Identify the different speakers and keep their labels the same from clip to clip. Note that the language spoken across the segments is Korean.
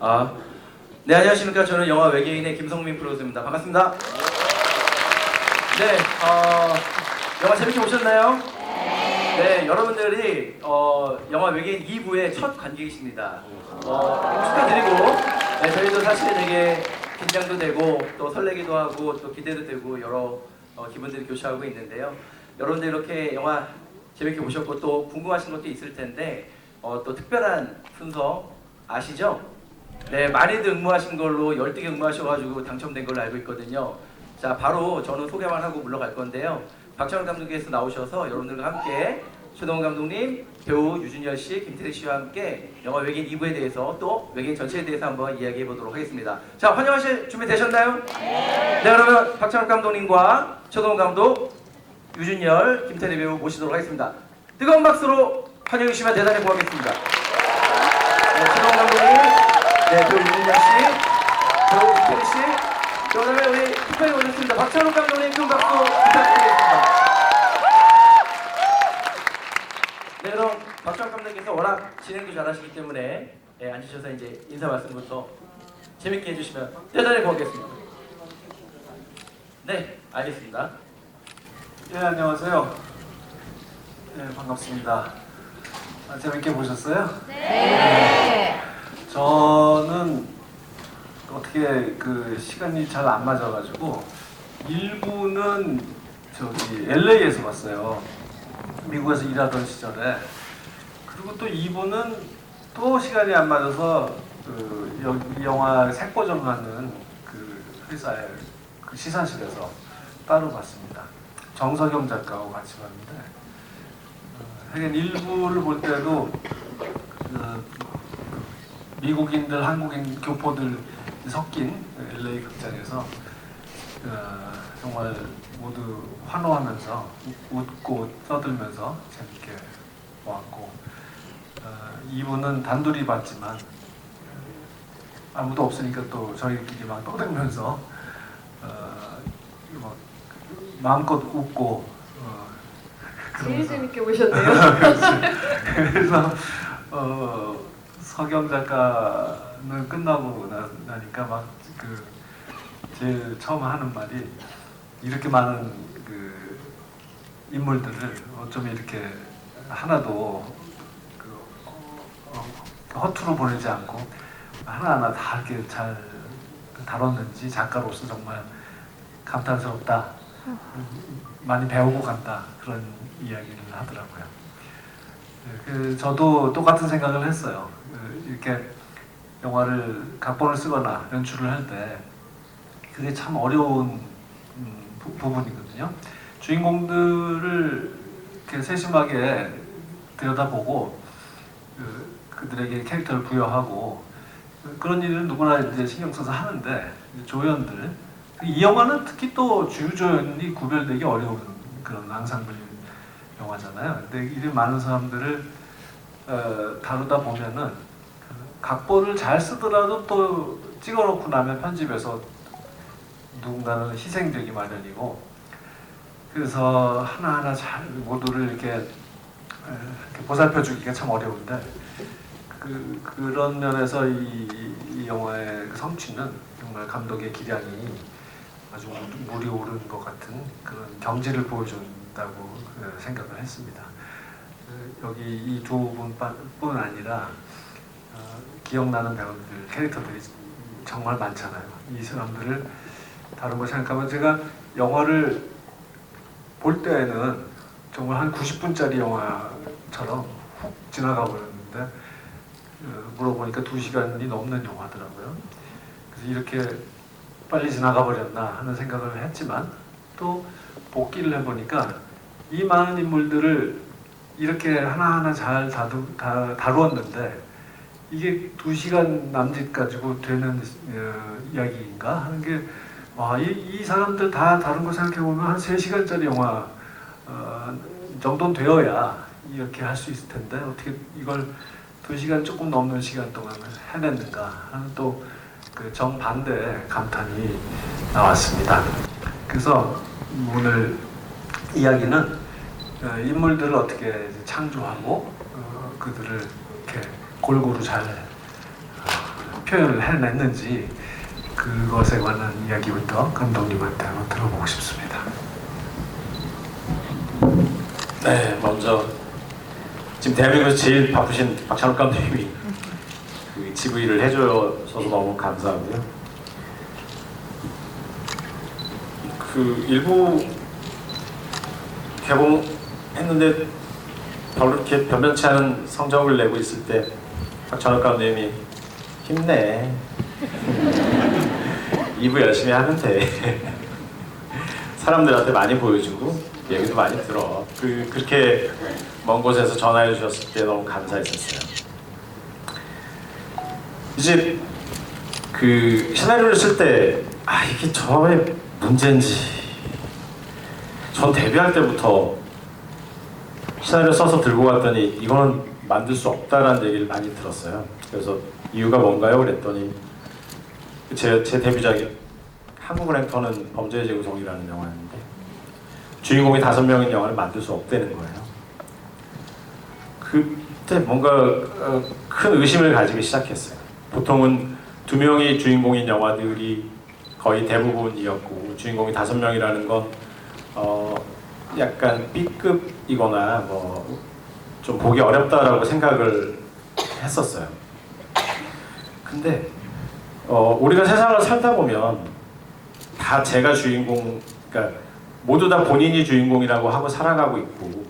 Speaker 1: 아, 네, 안녕하십니까. 저는 영화 외계인의 김성민 프로듀서입니다. 반갑습니다. 네, 영화 재밌게 보셨나요? 네, 여러분들이 영화 외계인 2부의 첫 관객이십니다. 축하드리고, 네, 저희도 사실 되게 긴장도 되고 또 설레기도 하고 또 기대도 되고 여러 기분들이 교차하고 있는데요. 여러분들 이렇게 영화 재밌게 보셨고 또 궁금하신 것도 있을 텐데 또 특별한 순서 아시죠? 네, 많이들 응모하신 걸로 12개 응모하셔가지고 당첨된 걸로 알고 있거든요. 자, 바로 저는 소개만 하고 물러갈 건데요. 박찬욱 감독님께서 나오셔서 여러분들과 함께 최동원 감독님, 배우 유준열 씨, 김태리 씨와 함께 영화 외계인 2부에 대해서 또 외계인 전체에 대해서 한번 이야기해 보도록 하겠습니다. 자, 환영하실 준비 되셨나요? 네, 그러면 박찬욱 감독님과 최동원 감독, 유준열, 김태리 배우 모시도록 하겠습니다. 뜨거운 박수로 환영해 주시면 대단히 고맙겠습니다. 네, 최동원 감독님, 네, 배우 유준열 씨, 배우 김태리 씨, 그 다음에 우리 특별히 오셨습니다. 박찬욱 감독님 큰 박수 부탁드리겠습니다. 네, 그럼 박찬욱 감독님께서 워낙 진행도 잘하시기 때문에 앉으셔서 이제 인사 말씀부터 재밌게 해주시면 대단히 고맙겠습니다. 네, 알겠습니다.
Speaker 2: 예, 안녕하세요. 예, 반갑습니다. 재밌게 보셨어요?
Speaker 3: 네.
Speaker 2: 저는 어떻게 그 시간이 잘 안 맞아가지고 1부는 저기 LA에서 봤어요. 미국에서 일하던 시절에. 그리고 또 2부는 또 시간이 안 맞아서 그 여기 영화 색보정 하는 그 회사의 그 시사실에서 따로 봤습니다. 정석영 작가하고 같이 봤는데 하긴 1부를 볼 때도 그 미국인들, 한국인 교포들 섞인 LA 극장에서 정말 모두 환호하면서 웃고 떠들면서 재밌게 보았고 2부는 단둘이 봤지만 아무도 없으니까 또 저희끼리 막 떠들면서 뭐 마음껏 웃고
Speaker 3: 제일 재밌게 보셨네요.
Speaker 2: 그래서 석영 작가는 끝나고 나니까 막 그 제일 처음 하는 말이 이렇게 많은 그 인물들을 어쩜 이렇게 하나도 그 허투루 보내지 않고 하나하나 다 이렇게 잘 다뤘는지 작가로서 정말 감탄스럽다. 많이 배우고 간다. 그런 이야기를 하더라고요. 저도 똑같은 생각을 했어요. 이렇게 영화를 각본을 쓰거나 연출을 할 때 그게 참 어려운 부분이거든요. 주인공들을 이렇게 세심하게 들여다보고 그들에게 캐릭터를 부여하고 그런 일을 누구나 이제 신경 써서 하는데 조연들 이 영화는 특히 또 주조연이 구별되기 어려운 그런 앙상블 영화잖아요. 근데 이렇게 많은 사람들을 다루다 보면은 각본을 잘 쓰더라도 또 찍어놓고 나면 편집에서 누군가는 희생되기 마련이고 그래서 하나하나 잘 모두를 이렇게 보살펴주기가 참 어려운데 그런 면에서 이 영화의 성취는 정말 감독의 기량이 아주 물이 오른 것 같은 그런 경지를 보여준다고 생각을 했습니다. 여기 이 두 분뿐 아니라 기억나는 배우들, 캐릭터들이 정말 많잖아요. 이 사람들을 다른 거 생각하면 제가 영화를 볼 때에는 정말 한 90분짜리 영화처럼 훅 지나가 버렸는데 물어보니까 2시간이 넘는 영화더라고요. 그래서 이렇게 빨리 지나가 버렸나 하는 생각을 했지만 또 복기를 해보니까 이 많은 인물들을 이렇게 하나하나 잘 다루었는데 이게 2시간 남짓 가지고 되는 이야기인가 하는 게 와, 이 사람들 다 다른 거 생각해보면 한 3시간짜리 영화 정도는 되어야 이렇게 할 수 있을 텐데 어떻게 이걸 2시간 조금 넘는 시간 동안 해냈는가 하는 또 그 정반대의 감탄이 나왔습니다. 그래서 오늘 이야기는 인물들을 어떻게 창조하고 그들을 이렇게 골고루 잘 표현을 해냈는지 그것에 관한 이야기부터 감독님한테 한번 들어보고 싶습니다.
Speaker 4: 네, 먼저 지금 대한민국에서 제일 바쁘신 박찬욱 감독님이 그 GV를 해줘서 너무 감사하고요. 그 일부 개봉했는데 별로 이렇게 변변치 않은 성적을 내고 있을 때 박찬욱 감독님이 힘내. 2부 열심히 하면 돼. 사람들한테 많이 보여주고 얘기도 많이 들어. 그렇게 먼 곳에서 전화해 주셨을 때 너무 감사했었어요. 이제 그 시나리오를 쓸 때 이게 저의 문제인지 전 데뷔할 때부터 시나리오 써서 들고 갔더니 이거는 만들 수 없다라는 얘기를 많이 들었어요. 그래서 이유가 뭔가요? 그랬더니 제 데뷔작이 한국을 행터는 범죄의 재구성이라는 영화였는데 주인공이 5명인 영화를 만들 수 없다는 거예요. 그때 뭔가 큰 의심을 가지기 시작했어요. 보통은 2명이 주인공인 영화들이 거의 대부분이었고 주인공이 5명이라는 건 약간 B급이거나 뭐 좀 보기 어렵다라고 생각을 했었어요. 근데 우리가 세상을 살다 보면 다 제가 주인공, 그러니까 모두 다 본인이 주인공이라고 하고 살아가고 있고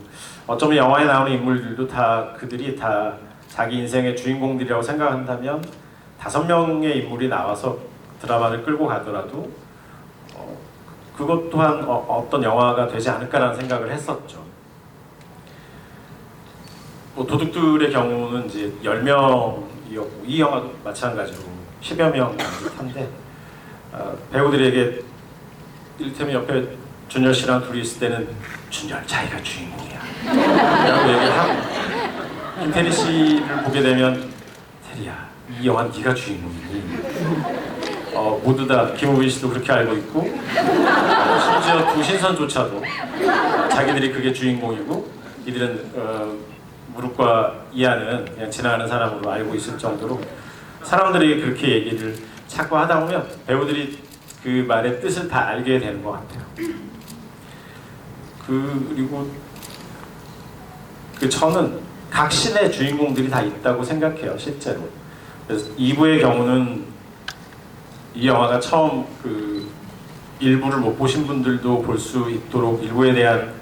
Speaker 4: 어쩌면 영화에 나오는 인물들도 그들이 다 자기 인생의 주인공들이라고 생각한다면 5명의 인물이 나와서 드라마를 끌고 가더라도 그것 또한 어떤 영화가 되지 않을까라는 생각을 했었죠. 뭐 도둑들의 경우는 이제 10명이었고 이 영화도 마찬가지로 10여 명 한데 배우들에게 이를테면 옆에 준열 씨랑 둘이 있을 때는 준열 자기가 주인공이야 라고 얘기를 하고 김태리 씨를 보게 되면 태리야 이 영화는 네가 주인공이니 모두 다 김우빈 씨도 그렇게 알고 있고 심지어 두 신선조차도 자기들이 그게 주인공이고 이들은 무릎과 이하는 그냥 지나가는 사람으로 알고 있을 정도로 사람들이 그렇게 얘기를 자꾸 하다 보면 배우들이 그 말의 뜻을 다 알게 되는 것 같아요. 그리고 저는 각 신의 주인공들이 다 있다고 생각해요, 실제로. 그래서 2부의 경우는 이 영화가 처음 일부를 못 보신 분들도 볼 수 있도록 일부에 대한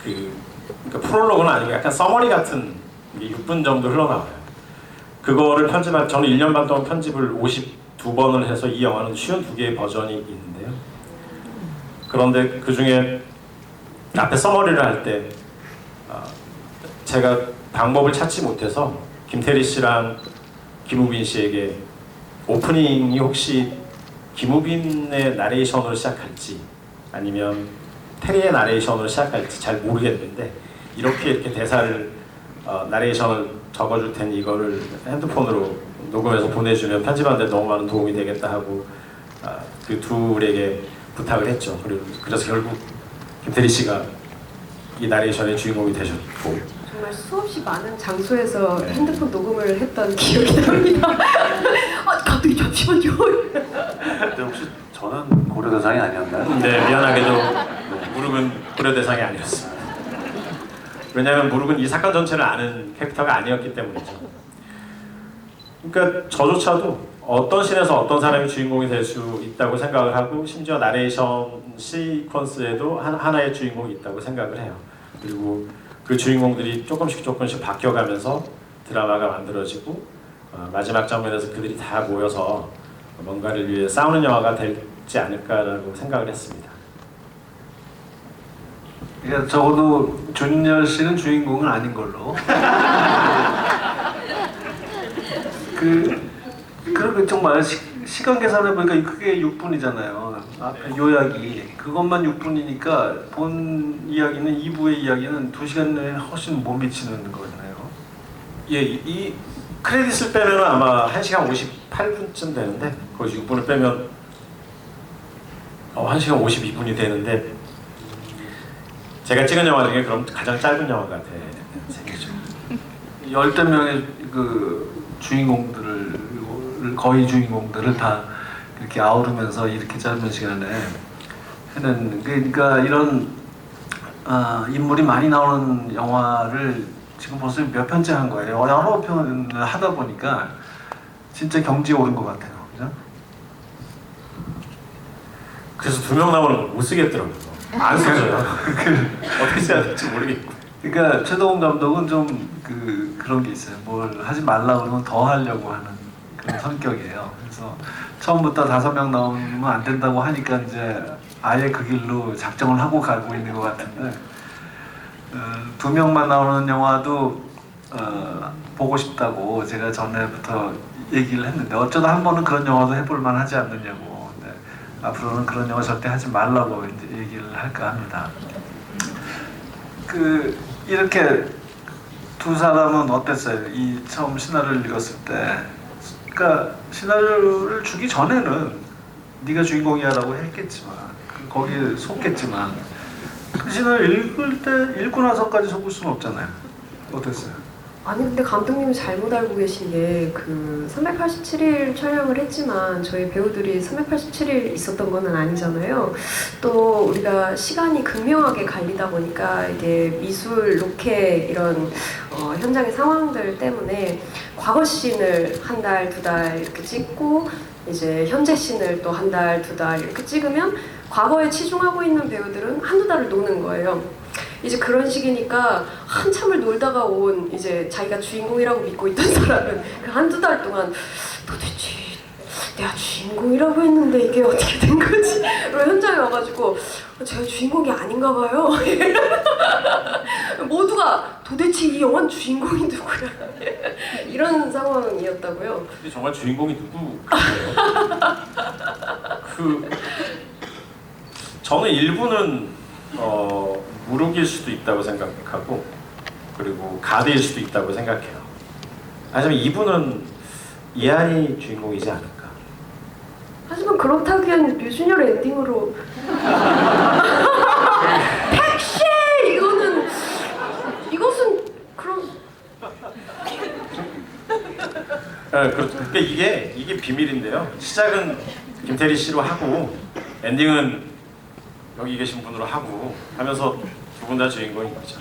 Speaker 4: 그러니까 프롤로그는 아니고 약간 서머리 같은 게 6분 정도 흘러나와요. 그거를 편집할 저는 1년 반 동안 편집을 52번을 해서 이 영화는 52개의 버전이 있는데요. 그런데 그 중에 앞에 서머리를 할 때 제가 방법을 찾지 못해서 김태리 씨랑 김우빈 씨에게 오프닝이 혹시 김우빈의 나레이션으로 시작할지 아니면 테리의 나레이션으로 시작할지 잘 모르겠는데 이렇게 대사를 나레이션을 적어줄 테니 이거를 핸드폰으로 녹음해서 보내주면 편집하는 데 너무 많은 도움이 되겠다 하고 그 둘에게 부탁을 했죠. 그래서 결국 김태리 씨가 이 나레이션의 주인공이 되셨고
Speaker 3: 정말 수없이 많은 장소에서 핸드폰 녹음을 했던 기억이 납니다. 갑자기 잠시만요.
Speaker 5: 근데 혹시 저는 고려 대상이 아니었나요?
Speaker 4: 네, 미안하게도 무릎은 고려 대상이 아니었습니다. 왜냐하면 무릎은 이 사건 전체를 아는 캐릭터가 아니었기 때문이죠. 그러니까 저조차도 어떤 신에서 어떤 사람이 주인공이 될 수 있다고 생각을 하고 심지어 나레이션 시퀀스에도 하나의 주인공이 있다고 생각을 해요. 그리고 그 주인공들이 조금씩 바뀌어가면서 드라마가 만들어지고 마지막 장면에서 그들이 다 모여서 뭔가를 위해 싸우는 영화가 되지 않을까라고 생각을 했습니다.
Speaker 2: 그러니까 적어도 준열 씨는 주인공은 아닌 걸로. 그렇게 정말 시간 계산해 보니까 그게 6분이잖아요. 앞에 요약이 그것만 6분이니까 본 이야기는 2부의 이야기는 2시간 내에 훨씬 못 미치는 거잖아요.
Speaker 4: 예, 이 크레딧을 빼면 아마 1시간 58분쯤 되는데 거기서 6분을 빼면 1시간 52분이 되는데 제가 찍은 영화 중에 그럼 가장 짧은 영화가 되는 셈이죠.
Speaker 2: 10대 명의 그 주인공들을 거의 주인공들을 다 이렇게 아우르면서 이렇게 짧은 시간에 해낸, 그러니까 이런 인물이 많이 나오는 영화를 지금 벌써 몇 편째 한 거예요. 여러 편을 하다 보니까 진짜 경지에 오른 것 같아요. 그죠?
Speaker 4: 그래서 2명 나오는 걸 못 쓰겠더라고요. 안 써져요. 어떻게 써야 될지 모르겠고.
Speaker 2: 그러니까 최동훈 감독은 좀 그런 게 있어요. 뭘 하지 말라 그러면 더 하려고 하는 그런 성격이에요. 그래서 처음부터 5명 나오면 안 된다고 하니까 이제 아예 그 길로 작정을 하고 가고 있는 것 같은데 2명만 나오는 영화도 보고 싶다고 제가 전에부터 얘기를 했는데 어쩌다 한 번은 그런 영화도 해볼 만하지 않느냐고. 근데 앞으로는 그런 영화 절대 하지 말라고 이제 얘기를 할까 합니다. 이렇게 두 사람은 어땠어요? 이 처음 시나리오를 읽었을 때, 그러니까 시나리오를 주기 전에는 네가 주인공이야라고 했겠지만 거기에 속겠지만 그 시나리오 읽고 나서까지 속을 수는 없잖아요. 어땠어요?
Speaker 3: 아니 근데 감독님이 잘못 알고 계신 게 그 387일 촬영을 했지만 저희 배우들이 387일 있었던 거는 아니잖아요. 또 우리가 시간이 극명하게 갈리다 보니까 이게 미술, 로켓 이런 현장의 상황들 때문에 과거 씬을 1달, 2달 이렇게 찍고 이제 현재 씬을 또 1달, 2달 이렇게 찍으면 과거에 치중하고 있는 배우들은 1~2달을 노는 거예요. 이제 그런 식이니까 한참을 놀다가 온 이제 자기가 주인공이라고 믿고 있던 사람은 그 1~2달 동안 도대체 내가 주인공이라고 했는데 이게 어떻게 된 거지? 그리고 현장에 와가지고 제가 주인공이 아닌가 봐요. 모두가 도대체 이 영화는 주인공이 누구야? 이런 상황이었다고요.
Speaker 4: 근데 정말 주인공이 누구예요? 저는 일부는 무룩일 수도 있다고 생각하고 그리고 가드일 수도 있다고 생각해요. 하지만 2부는 이한이 주인공이지 않을까.
Speaker 3: 하지만 그렇다기엔 류준열의 엔딩으로 택시! 이것은 그럼
Speaker 4: 그러니까 이게 비밀인데요. 시작은 김태리 씨로 하고 엔딩은 여기 계신 분으로 하고 하면서 두 분 다 주인공인 거죠.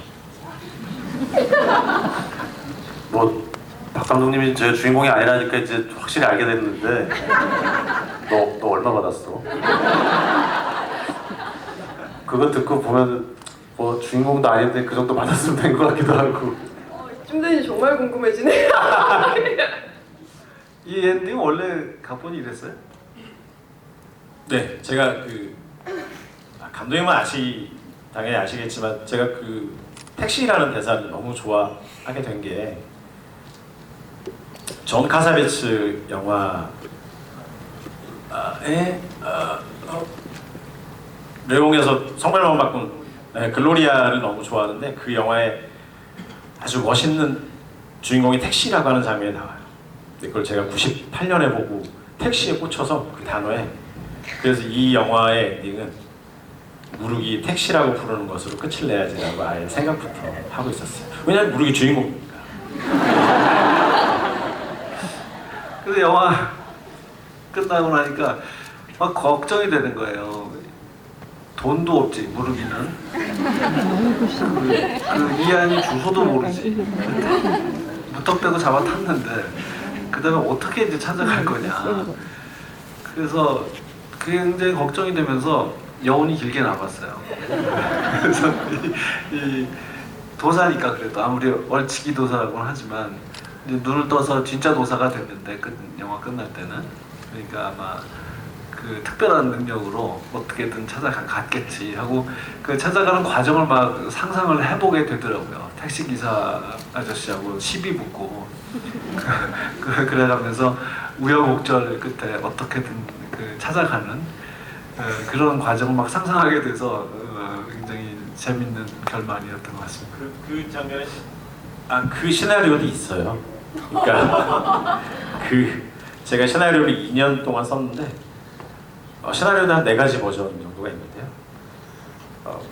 Speaker 5: 뭐 박 감독님이 제 주인공이 아니라니까 이제 확실히 알게 됐는데 너 얼마 받았어? 그거 듣고 보면 뭐 주인공도 아닌데 그 정도 받았으면 된 것 같기도 하고.
Speaker 3: 좀 전에 정말 궁금해지네요.
Speaker 2: 이 엔딩 원래 각본이 이랬어요?
Speaker 4: 네, 제가 감독님은 당연히 아시겠지만 제가 택시라는 대사를 너무 좋아하게 된 게 존 카사베츠 영화에 레옹에서 성별만 바꾼 글로리아를 너무 좋아하는데 그 영화에 아주 멋있는 주인공이 택시라고 하는 장면이 나와요. 근데 그걸 제가 98년에 보고 택시에 꽂혀서 그 단어에 그래서 이 영화의 엔딩은 무룩이 택시라고 부르는 것으로 끝을 내야지라고 아예 생각부터 하고 있었어요. 왜냐하면 무룩이 주인공이니까.
Speaker 2: 근데 영화 끝나고 나니까 막 걱정이 되는 거예요. 돈도 없지, 무르기는. 그 이한이 주소도 모르지. 무턱대고 잡아탔는데 그 다음에 어떻게 이제 찾아갈 거냐. 그래서 그게 굉장히 걱정이 되면서 여운이 길게 남았어요. 그래서 이 도사니까 그래도 아무리 얼치기 도사라고는 하지만 이제 눈을 떠서 진짜 도사가 됐는데 영화 끝날 때는 그러니까 아마 그 특별한 능력으로 어떻게든 찾아갔겠지 하고 그 찾아가는 과정을 막 상상을 해보게 되더라고요. 택시 기사 아저씨하고 시비 붙고 그래가면서 우여곡절 끝에 어떻게든 찾아가는 그런 과정을 막 상상하게 돼서 굉장히 재밌는 결말이었던 것 같습니다.
Speaker 4: 그 장면에 그 시나리오도 있어요. 그러니까 제가 시나리오를 2년 동안 썼는데 시나리오도 한 4가지 버전 정도가 있는데요.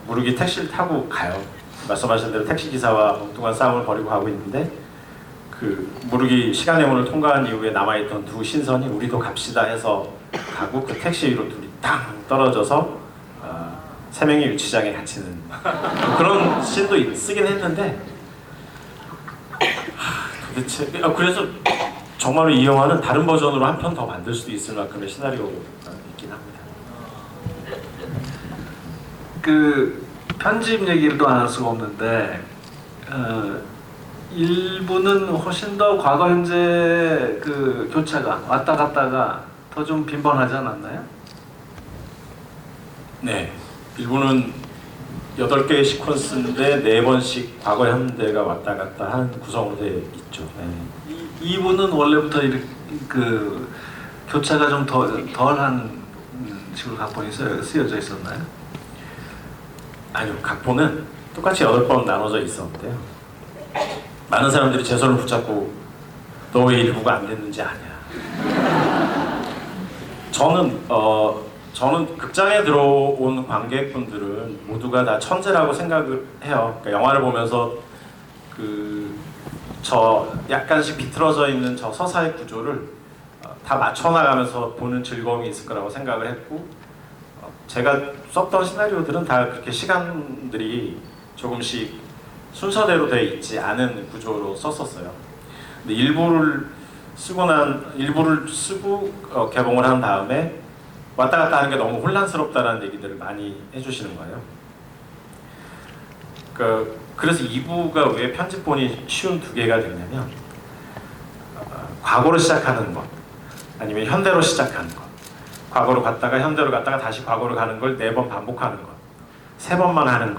Speaker 4: 무룩이 택시를 타고 가요. 말씀하신 대로 택시 기사와 엉뚱한 싸움을 벌이고 가고 있는데 그 무르기 시간의 문을 통과한 이후에 남아있던 두 신선이 우리도 갑시다 해서 가고 그 택시 위로 둘이 땅 떨어져서 세 명이 유치장에 갇히는 그런 씬도 쓰긴 했는데 도대체 그래서 정말로 이 영화는 다른 버전으로 한 편 더 만들 수도 있을 만큼의 시나리오가 있긴 합니다.
Speaker 2: 그 편집 얘기도 안 할 수가 없는데 일부는 훨씬 더 과거 현재 그 교차가 왔다 갔다가 더 좀 빈번하지 않았나요?
Speaker 4: 네, 일부는 8개의 시퀀스인데 4번씩 과거 현대가 왔다 갔다 하는 구성으로 되어 있죠. 네.
Speaker 2: 이부는 원래부터 이렇게 그 교차가 좀 덜한 식으로 각본이 쓰여져 있었나요?
Speaker 4: 아니요, 각본은 똑같이 8번 나눠져 있었는데요. 많은 사람들이 제 손을 붙잡고 너 왜 일부가 안 됐는지 아냐. 저는 극장에 들어온 관객분들은 모두가 다 천재라고 생각을 해요. 그러니까 영화를 보면서 저 약간씩 비틀어져 있는 저 서사의 구조를 다 맞춰나가면서 보는 즐거움이 있을 거라고 생각을 했고, 제가 썼던 시나리오들은 다 그렇게 시간들이 조금씩 순서대로 되어 있지 않은 구조로 썼었어요. 근데 일부를 쓰고 개봉을 한 다음에 왔다 갔다 하는 게 너무 혼란스럽다는 얘기들을 많이 해주시는 거예요. 그래서 2부가 왜 편집본이 쉬운 2개가 됐냐면 과거로 시작하는 것 아니면 현대로 시작하는 것, 과거로 갔다가 현대로 갔다가 다시 과거로 가는 걸 4번 반복하는 것, 3번만 하는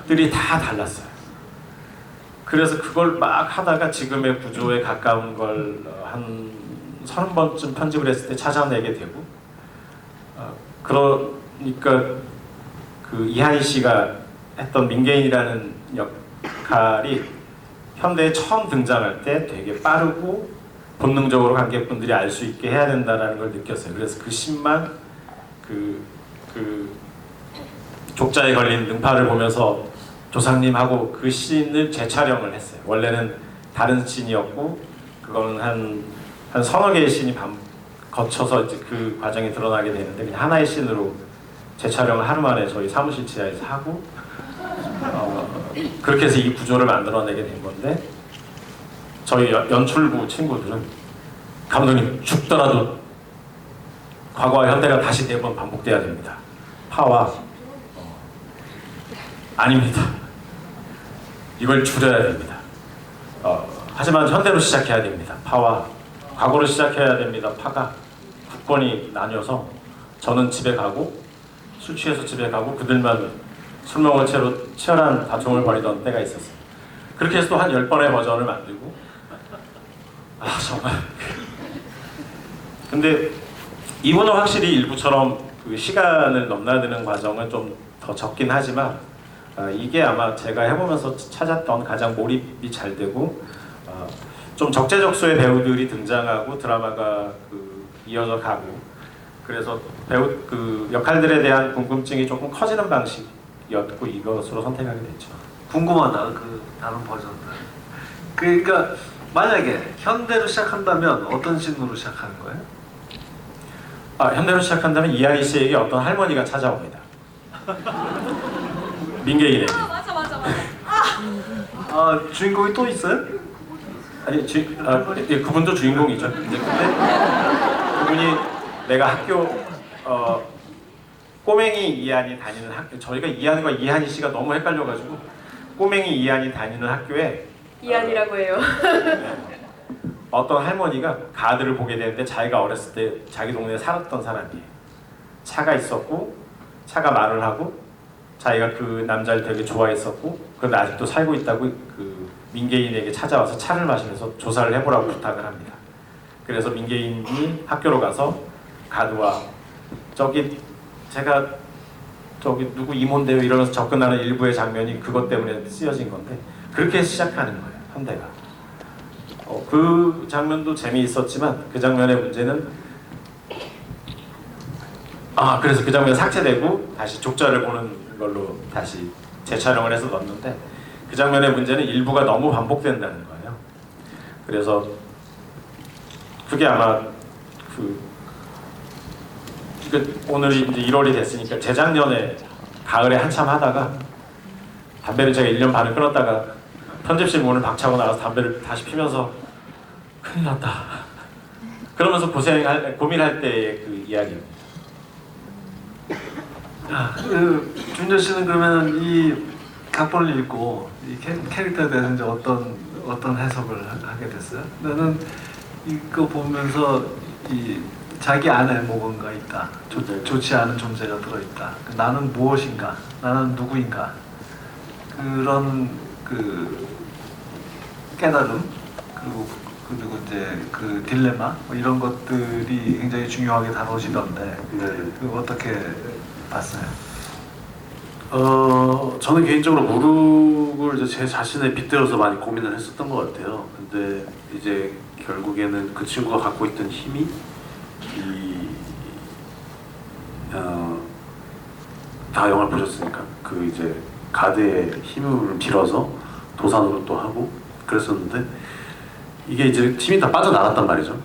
Speaker 4: 것들이 다 달랐어요. 그래서 그걸 막 하다가 지금의 구조에 가까운 걸 한 30번쯤 편집을 했을 때 찾아내게 되고, 그러니까 그 이한희 씨가 했던 민계인이라는 역할이 현대에 처음 등장할 때 되게 빠르고 본능적으로 관객분들이 알 수 있게 해야 된다는 걸 느꼈어요. 그래서 그 씬만 그 족자에 걸린 능파를 보면서 조상님하고 그 씬을 재촬영을 했어요. 원래는 다른 씬이었고 그거는 한 서너 개의 씬이 거쳐서 이제 그 과정이 드러나게 되는데 그냥 하나의 씬으로 재촬영을 하루 만에 저희 사무실 지하에서 하고 그렇게 해서 이 구조를 만들어내게 된 건데, 저희 연출부 친구들은 감독님 죽더라도 과거와 현대가 다시 4번 반복돼야 됩니다. 파와 아닙니다. 이걸 줄여야 됩니다. 하지만 현대로 시작해야 됩니다. 파와 과거로 시작해야 됩니다. 파가 국번이 나뉘어서 저는 집에 가고 술 취해서 집에 가고 그들만 술 먹은 채로 치열한 다툼을 벌이던 때가 있었어요. 그렇게 해서 또 한 10번의 버전을 만들고 정말 근데 이분은 확실히 일부처럼 그 시간을 넘나드는 과정은 좀 더 적긴 하지만 이게 아마 제가 해보면서 찾았던 가장 몰입이 잘 되고 좀 적재적소의 배우들이 등장하고 드라마가 이어져 가고, 그래서 배우 역할들에 대한 궁금증이 조금 커지는 방식이었고 이것으로 선택하게 됐죠.
Speaker 2: 궁금하다 그 다른 버전들. 그러니까 만약에 현대로 시작한다면 어떤 씬으로 시작하는 거예요?
Speaker 4: 현대로 시작한다면 이하이 씨에게 어떤 할머니가 찾아옵니다. 민계인에게.
Speaker 2: 주인공이 또 있어요?
Speaker 4: 아니 그분도 주인공이죠. 근데 그분이 내가 학교 꼬맹이 이한이 다니는 학교, 저희가 이한과 이한희 씨가 너무 헷갈려가지고 꼬맹이 이한이 다니는 학교에
Speaker 3: 이한이라고 해요.
Speaker 4: 어떤 할머니가 가드를 보게 되는데 자기가 어렸을 때 자기 동네에 살았던 사람이에요. 차가 있었고 차가 말을 하고 자기가 그 남자를 되게 좋아했었고 그런데 아직도 살고 있다고 그 민계인에게 찾아와서 차를 마시면서 조사를 해보라고 부탁을 합니다. 그래서 민계인이 학교로 가서 가드와 제가 누구 이모인데요 이러면서 접근하는 일부의 장면이 그것 때문에 쓰여진 건데, 그렇게 시작하는 거예요 현대가. 그 장면도 재미있었지만 그 장면의 문제는 그래서 그 장면이 삭제되고 다시 족자를 보는 걸로 다시 재촬영을 해서 넣었는데, 그 장면의 문제는 일부가 너무 반복된다는 거예요. 그래서 그게 아마 오늘이 이제 1월이 됐으니까 재작년에 가을에 한참 하다가 담배를 제가 1년 반을 끊었다가 편집실 문을 박차고 나가서 담배를 다시 피면서 큰일 났다. 그러면서 고민할 때의 그 이야기입니다.
Speaker 2: 준열 씨는 그러면 이 각본을 읽고 이 캐릭터에 대해서 이제 어떤 해석을 하게 됐어요? 나는 이거 보면서 이 자기 안에 뭔가 있다. 좋지 않은 존재가 들어있다. 나는 무엇인가? 나는 누구인가? 그런 그 깨달음 그리고 이제 그 딜레마 뭐 이런 것들이 굉장히 중요하게 다뤄지던데 그거 어떻게 봤어요?
Speaker 5: 저는 개인적으로 무릎을 이제 제 자신에 빗대어서 많이 고민을 했었던 것 같아요. 근데 이제 결국에는 그 친구가 갖고 있던 힘이 다 영화를 보셨으니까 그 이제 가드의 힘을 빌어서 도산으로 또 하고 그랬었는데 이게 이제 팀이 다 빠져나갔단 말이죠.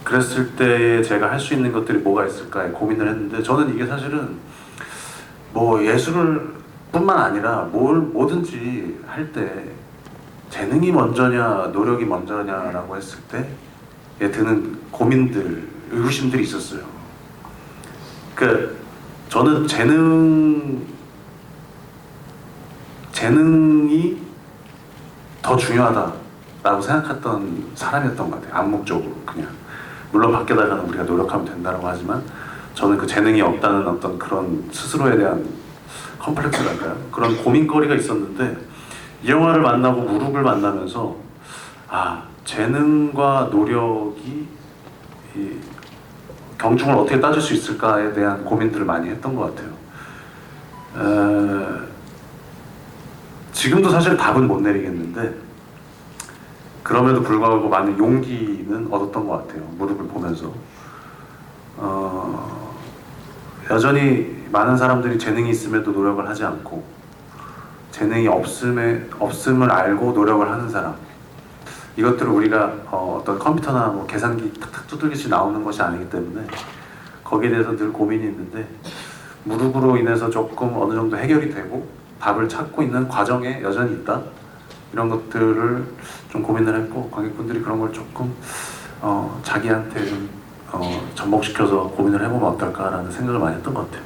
Speaker 5: 그랬을 때 제가 할 수 있는 것들이 뭐가 있을까 고민을 했는데 저는 이게 사실은 뭐 예술을 뿐만 아니라 뭐든지 할 때 재능이 먼저냐 노력이 먼저냐라고 했을 때에 드는 고민들, 의구심들이 있었어요. 그 저는 재능이 더 중요하다라고 생각했던 사람이었던 것 같아요. 암묵적으로 그냥. 물론 밖에다가는 우리가 노력하면 된다고 하지만 저는 그 재능이 없다는 어떤 그런 스스로에 대한 컴플렉스랄까요? 그런 고민거리가 있었는데 이 영화를 만나고 무릎을 만나면서 재능과 노력이 이 경중을 어떻게 따질 수 있을까에 대한 고민들을 많이 했던 것 같아요. 지금도 사실 답은 못 내리겠는데 그럼에도 불구하고 많은 용기는 얻었던 것 같아요. 무릎을 보면서 여전히 많은 사람들이 재능이 있음에도 노력을 하지 않고 재능이 없음을 알고 노력을 하는 사람, 이것들을 우리가 어떤 컴퓨터나 뭐 계산기 탁탁 두들기씩 나오는 것이 아니기 때문에 거기에 대해서 늘 고민이 있는데 무릎으로 인해서 조금 어느 정도 해결이 되고 답을 찾고 있는 과정에 여전히 있다, 이런 것들을 좀 고민을 했고 관객분들이 그런 걸 조금 자기한테 좀 접목시켜서 고민을 해보면 어떨까라는 생각을 많이 했던 것 같아요.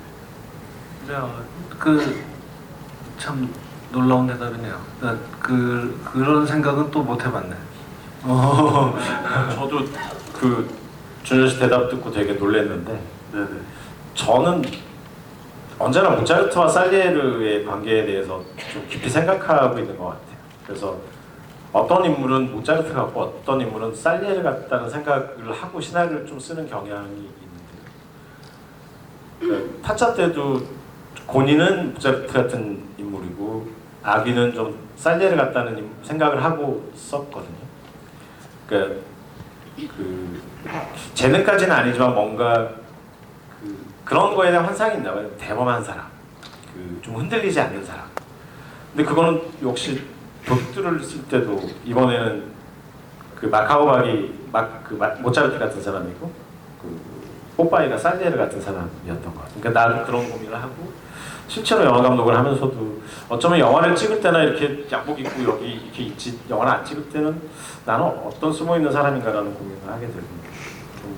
Speaker 2: 참 놀라운 대답이네요. 그런 생각은 또 못 해봤네.
Speaker 4: 저도 그 준열 씨 대답 듣고 되게 놀랐는데
Speaker 5: 네네.
Speaker 4: 저는 언제나 모차르트와 살리에르의 관계에 대해서 좀 깊이 생각하고 있는 것 같아요. 그래서 어떤 인물은 모차르트 같고 어떤 인물은 살리에르 같다는 생각을 하고 시나리오를 좀 쓰는 경향이 있는데요. 타짜 때도 고니는 모차르트 같은 인물이고 아귀는 좀 살리에르 같다는 생각을 하고 썼거든요. 그러니까 그 재능까지는 아니지만 뭔가 그런 거에 대한 환상이 있나 봐요. 대범한 사람, 좀 흔들리지 않는 사람. 근데 그거는 역시 도둑들을 쓸 때도 이번에는 그 마카오박이 모차르트 같은 사람이고 그 뽀빠이가 살리에르 같은 사람이었던 것 같아요. 그러니까 나도 그런 고민을 하고 실제로 영화 감독을 하면서도 어쩌면 영화를 찍을 때나 이렇게 양복 입고 여기 이렇게 있지 영화를 안 찍을 때는 나는 어떤 숨어 있는 사람인가라는 고민을 하게 되고 좀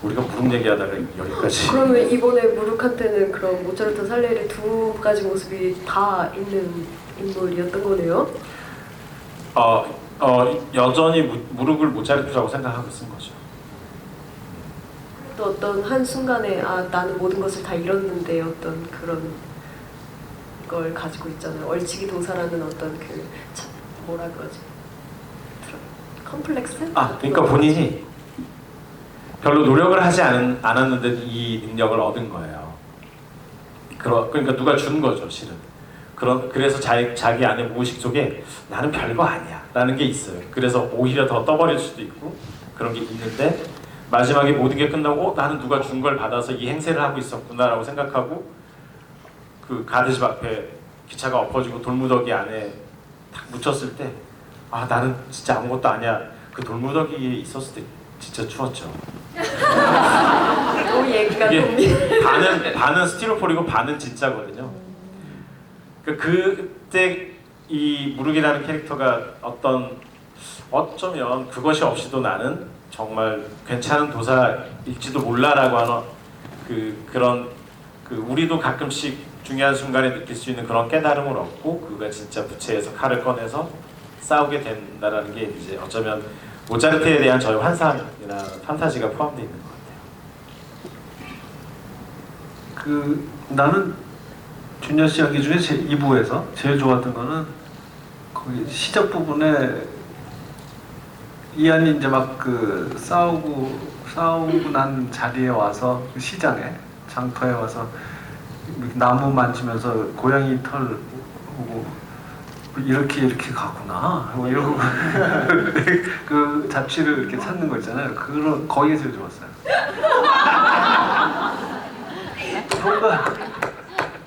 Speaker 4: 우리가 무릎 얘기하다가 여기까지.
Speaker 3: 그러면 이번에 무릎한테는 그런 모차르트, 살리에르 두 가지 모습이 다 있는 인물이었던 거네요?
Speaker 4: 여전히 무릎을 모차르트라고 생각하고 쓴 거죠.
Speaker 3: 또 어떤 한 순간에 나는 모든 것을 다 잃었는데 어떤 그런 걸 가지고 있잖아요. 얼치기 도사라는 어떤 뭐라 그러지? 컴플렉스?
Speaker 4: 그러니까 본인이 별로 노력을 하지 않았는데 이 능력을 얻은 거예요. 그러니까 누가 준 거죠, 실은. 그래서 자기 안의 무의식 속에 나는 별거 아니야 라는 게 있어요. 그래서 오히려 더 떠버릴 수도 있고 그런 게 있는데 마지막에 모든 게 끝나고 나는 누가 준 걸 받아서 이 행세를 하고 있었구나 라고 생각하고 그 가드집 앞에 기차가 엎어지고 돌무더기 안에 딱 묻혔을 때 아 나는 진짜 아무것도 아니야. 그 돌무더기에 있었을 때 진짜 추웠죠.
Speaker 3: 또 얘기가
Speaker 4: 이게 반은 스티로폴이고 반은 진짜거든요. 그때 이 무르기라는 캐릭터가 어쩌면 그것이 없이도 나는 정말 괜찮은 도사일지도 몰라라고 하는 그런 우리도 가끔씩 중요한 순간에 느낄 수 있는 그런 깨달음을 얻고 그가 진짜 부채에서 칼을 꺼내서 싸우게 된다라는 게 이제 어쩌면 모차르트에 대한 저의 환상이나 판타지가 포함되어 있는 것 같아요.
Speaker 2: 나는 준현 씨 연기 중에 2부에서 제일 좋았던 거는 거기 시작 부분에 이한이 이제 막 싸우고 난 자리에 와서 그 시장에 장터에 와서 나무 만지면서 고양이 털 보고 이렇게 가구나 뭐 이러고 그 잡지를 이렇게 찾는 거 있잖아요. 거기가 제일 좋았어요. 뭔가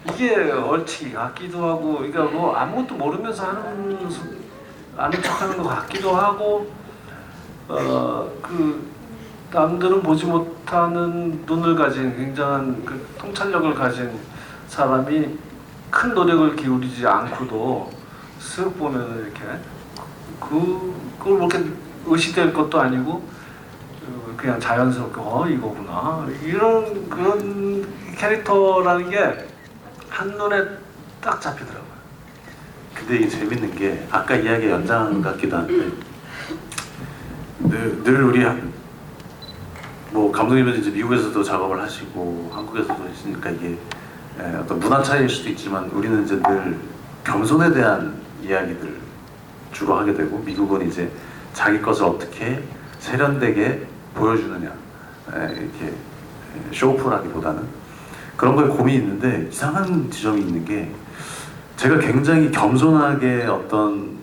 Speaker 2: 이게 얼치 같기도 하고, 그러니까 뭐 아무것도 모르면서 아는 척하는 것 같기도 하고, 남들은 보지 못하는 눈을 가진 굉장한 그 통찰력을 가진 사람이 큰 노력을 기울이지 않고도 쓱 보면 이렇게 그걸 그렇게 의식될 것도 아니고 그냥 자연스럽게 이거구나 이런 그런 캐릭터라는 게 한눈에 딱 잡히더라고요.
Speaker 5: 근데 이게 재밌는 게 아까 이야기 연장 같기도 한데 늘 우리 뭐 감독님은 이제 미국에서도 작업을 하시고 한국에서도 하시니까 이게 어떤 문화 차이일 수도 있지만 우리는 이제 늘 겸손에 대한 이야기들 주로 하게 되고 미국은 이제 자기 것을 어떻게 세련되게 보여주느냐 이렇게 쇼오프라기보다는 그런 거에 고민이 있는데 이상한 지점이 있는 게 제가 굉장히 겸손하게 어떤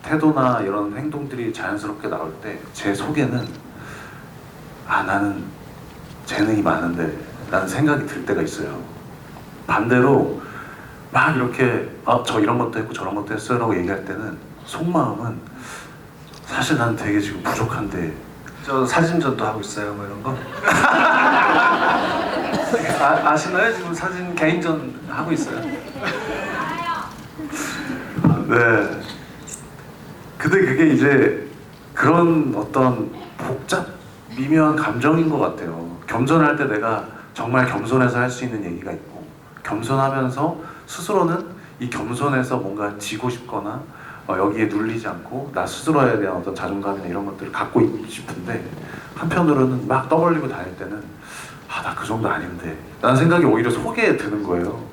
Speaker 5: 태도나 이런 행동들이 자연스럽게 나올 때 제 속에는 나는 재능이 많은데 라는 생각이 들 때가 있어요. 반대로 막 이렇게 저 이런 것도 했고 저런 것도 했어요 라고 얘기할 때는 속마음은 사실 난 되게 지금 부족한데
Speaker 2: 저 사진전도 하고 있어요, 뭐 이런 거. 아시나요? 지금 사진 개인전 하고 있어요.
Speaker 5: 네. 근데 그게 이제 그런 어떤 복잡 미묘한 감정인 것 같아요. 겸손할 때 내가 정말 겸손해서 할 수 있는 얘기가 있고 겸손하면서 스스로는 이 겸손해서 뭔가 지고 싶거나 여기에 눌리지 않고 나 스스로에 대한 어떤 자존감이나 이런 것들을 갖고 있고 싶은데 한편으로는 막 떠벌리고 다닐 때는 나 그 정도 아닌데 라는 생각이 오히려 속에 드는 거예요.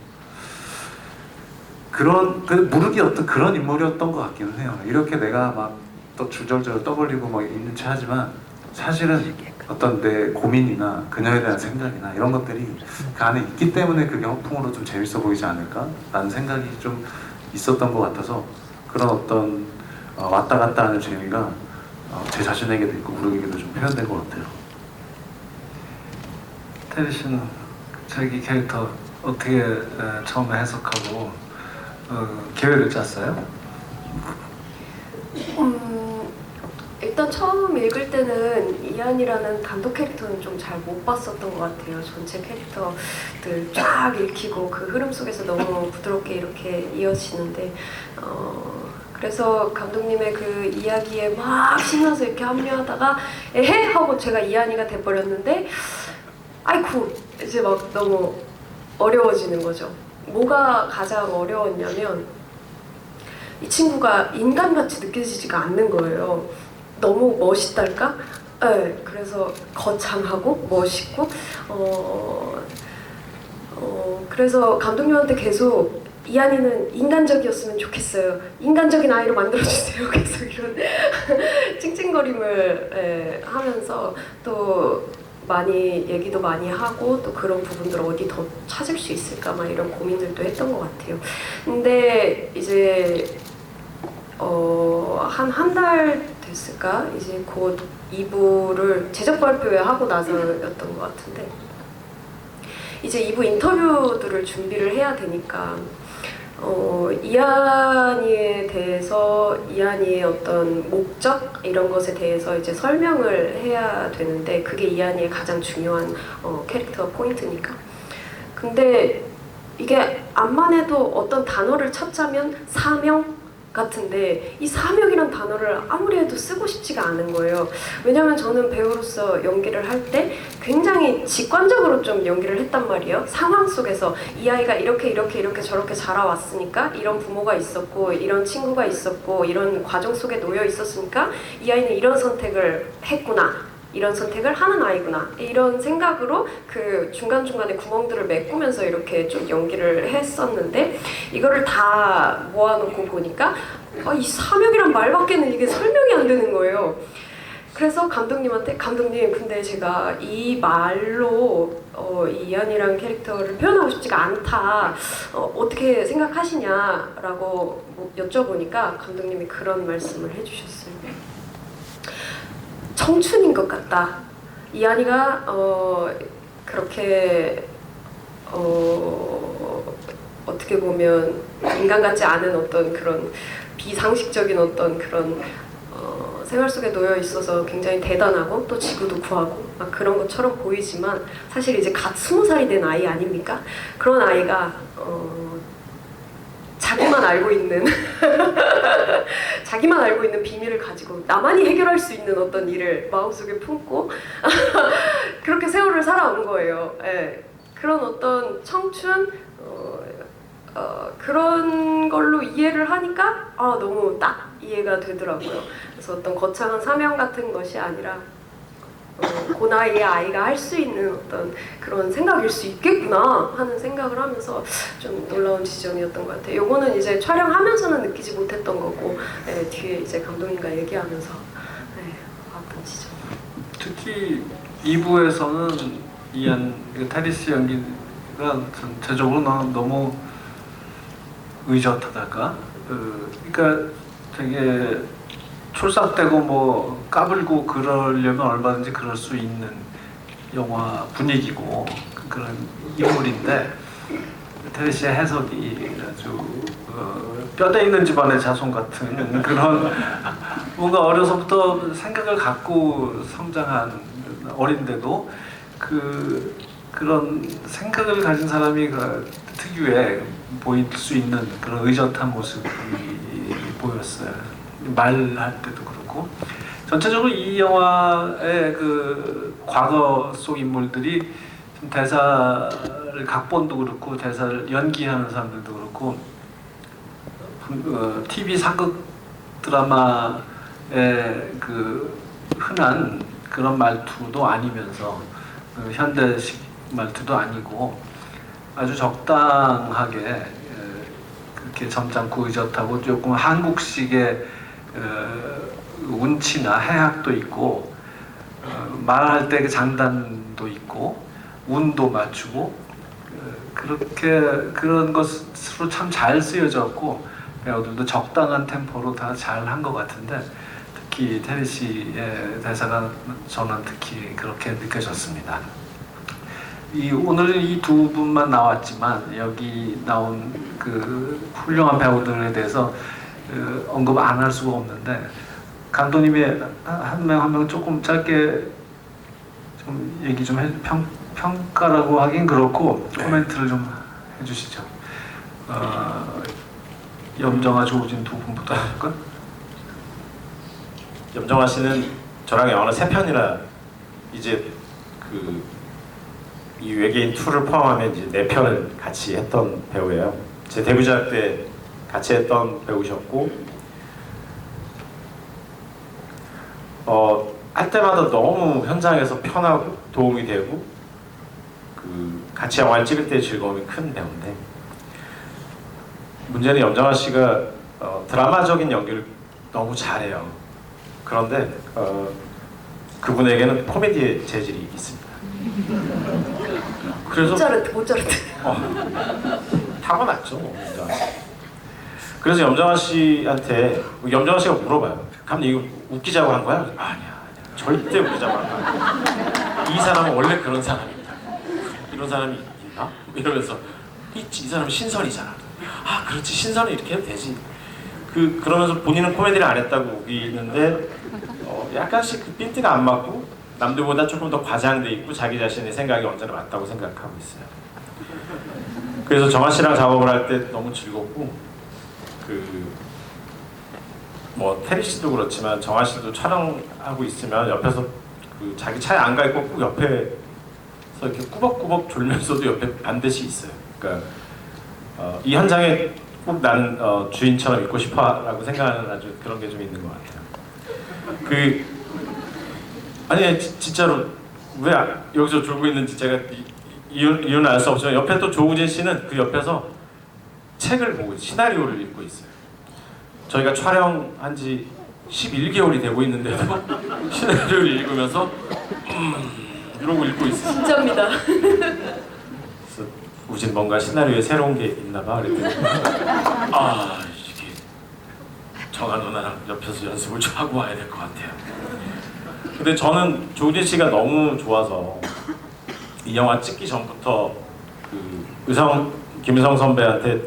Speaker 5: 무르기 어떤 그런 인물이었던 것 같기는 해요. 이렇게 내가 막 또 주절절 떠벌리고 막 있는 체 하지만 사실은 어떤 내 고민이나 그녀에 대한 생각이나 이런 것들이 그 안에 있기 때문에 그게 허풍으로 좀 재밌어 보이지 않을까? 라는 생각이 좀 있었던 것 같아서 그런 어떤 왔다 갔다 하는 재미가 제 자신에게도 있고 무르기에게도 좀 표현된 것 같아요.
Speaker 2: 테리 씨는 자기 캐릭터 어떻게 처음에 해석하고 계획을 짰어요?
Speaker 3: 일단 처음 읽을 때는 이한이라는 단독 캐릭터는 좀 잘 못 봤었던 것 같아요. 전체 캐릭터들 쫙 읽히고 그 흐름 속에서 너무 부드럽게 이렇게 이어지는데 그래서 감독님의 그 이야기에 막 신나서 이렇게 합류하다가 에헤 하고 제가 이한이가 돼버렸는데 아이쿠 이제 막 너무 어려워지는 거죠. 뭐가 가장 어려웠냐면 이 친구가 인간같이 느껴지지가 않는 거예요. 너무 멋있달까? 네, 그래서 거창하고 멋있고 그래서 감독님한테 계속 이한이는 인간적이었으면 좋겠어요. 인간적인 아이로 만들어주세요. 계속 이런 찡찡거림을 하면서 또 많이 얘기도 많이 하고 또 그런 부분들 어디 더 찾을 수 있을까 막 이런 고민들도 했던 것 같아요. 근데 이제 한 달 됐을까? 이제 곧 2부를 제작 발표회 하고 나서였던 것 같은데 이제 2부 인터뷰들을 준비를 해야 되니까 이한이에 대해서 이한이의 어떤 목적 이런 것에 대해서 이제 설명을 해야 되는데 그게 이한이의 가장 중요한 캐릭터 포인트니까. 근데 이게 암만 해도 어떤 단어를 찾자면 사명 같은데 이 사명이란 단어를 아무리 해도 쓰고 싶지가 않은 거예요. 왜냐면 저는 배우로서 연기를 할 때 굉장히 직관적으로 좀 연기를 했단 말이에요. 상황 속에서 이 아이가 이렇게 저렇게 자라왔으니까 이런 부모가 있었고 이런 친구가 있었고 이런 과정 속에 놓여 있었으니까 이 아이는 이런 선택을 했구나. 이런 선택을 하는 아이구나 이런 생각으로 그 중간중간에 구멍들을 메꾸면서 이렇게 좀 연기를 했었는데 이거를 다 모아놓고 보니까 이 사명이란 말밖에는 이게 설명이 안 되는 거예요. 그래서 감독님한테 감독님 근데 제가 이 말로 이 이한이라는 캐릭터를 표현하고 싶지가 않다 어떻게 생각하시냐라고 여쭤보니까 감독님이 그런 말씀을 해주셨어요. 청춘인 것 같다. 이한이가 그렇게 어떻게 보면 인간 같지 않은 어떤 그런 비상식적인 어떤 그런 생활 속에 놓여 있어서 굉장히 대단하고 또 지구도 구하고 막 그런 것처럼 보이지만 사실 이제 갓 20살이 된 아이 아닙니까? 그런 아이가 자기만 알고 있는 자기만 알고 있는 비밀을 가지고 나만이 해결할 수 있는 어떤 일을 마음속에 품고 그렇게 세월을 살아온 거예요. 예. 그런 어떤 청춘 그런 걸로 이해를 하니까 너무 딱 이해가 되더라고요. 그래서 어떤 거창한 사명 같은 것이 아니라 그 나이에 아이가 할 수 있는 어떤 그런 생각일 수 있겠구나 하는 생각을 하면서 좀 놀라운 지점이었던 것 같아요. 요거는 이제 촬영하면서는 느끼지 못했던 거고 뒤에 이제 감독님과 얘기하면서 봤던 지점.
Speaker 2: 특히 2부에서는 이한 테리스 연기가 전체적으로 너무 의젓하달까? 그러니까 되게 촐싹대고 뭐 까불고 그러려면 얼마든지 그럴 수 있는 영화 분위기고 그런 인물인데 테리 씨의 해석이 아주 뼈대 있는 집안의 자손 같은 그런 뭔가 어려서부터 생각을 갖고 성장한 어린데도 그런 생각을 가진 사람이 특유의 보일 수 있는 그런 의젓한 모습이 보였어요. 말할 때도 그렇고 전체적으로 이 영화의 그 과거 속 인물들이 좀 대사를 각본도 그렇고 대사를 연기하는 사람들도 그렇고 TV 상극 드라마의 그 흔한 그런 말투도 아니면서 현대식 말투도 아니고 아주 적당하게 그렇게 점잖고 의젓하고 조금 한국식의 운치나 해학도 있고 말할 때 그 장단도 있고 운도 맞추고 그렇게 그런 것으로 참 잘 쓰여졌고 배우들도 적당한 템포로 다 잘 한 것 같은데 특히 테리 씨의 대사가 저는 특히 그렇게 느껴졌습니다. 오늘 이 두 분만 나왔지만 여기 나온 그 훌륭한 배우들에 대해서 언급 안 할 수가 없는데 감독님이 한 명 한 명 조금 짧게 좀 얘기 좀 평가라고 하긴 그렇고 코멘트를 좀 해주시죠. 염정아, 조우진 두 분부터 할까?
Speaker 4: 염정아 씨는 저랑 영화는 3편이라 이제 이 외계인 2를 포함하면 이제 4편을 같이 했던 배우예요. 제 데뷔작 때 같이 했던 배우셨고 할 때마다 너무 현장에서 편하고 도움이 되고 같이 영화를 찍을 때의 즐거움이 큰 배우인데 문제는 염정아 씨가 드라마적인 연기를 너무 잘해요. 그런데 그분에게는 코미디의 재질이 있습니다. 그래서
Speaker 3: 모짜르트.
Speaker 4: 타고났죠, 염정아 씨. 그래서 염정아 씨한테 염정아 씨가 물어봐요. 감독님 이거 웃기자고 한 거야? 아니야. 절대 웃기자고 한 거야. 이 사람은 원래 그런 사람입니다. 이런 사람이 있나? 이러면서 이 사람은 신선이잖아. 아 그렇지 신선은 이렇게 해도 되지. 그러면서 본인은 코미디를 안 했다고 우기는데 약간씩 그 핀트가 안 맞고 남들보다 조금 더 과장돼 있고 자기 자신의 생각이 언제나 맞다고 생각하고 있어요. 그래서 정아 씨랑 작업을 할 때 너무 즐겁고 뭐 테리 씨도 그렇지만 정아 씨도 촬영하고 있으면 옆에서 자기 차에 안 가 있고 꼭 옆에서 이렇게 꾸벅꾸벅 졸면서도 옆에 반드시 있어요. 그러니까 이 현장에 꼭 나는 주인처럼 있고 싶어라고 생각하는 아주 그런 게 좀 있는 것 같아요. 아니 진짜로 왜 여기서 졸고 있는지 제가 이유는 알 수 없지만 옆에 또 조우진 씨는 그 옆에서 책을 보고 시나리오를 읽고 있어요. 저희가 촬영한 지 11개월이 되고 있는데도 시나리오를 읽으면서 이러고 읽고 있어요.
Speaker 3: 진짜입니다.
Speaker 4: 그래서 우진 뭔가 시나리오에 새로운 게 있나 봐 그랬더니 이게 정아 누나랑 옆에서 연습을 좀 하고 와야 될 것 같아요. 근데 저는 조우진 씨가 너무 좋아서 이 영화 찍기 전부터 김유성 선배한테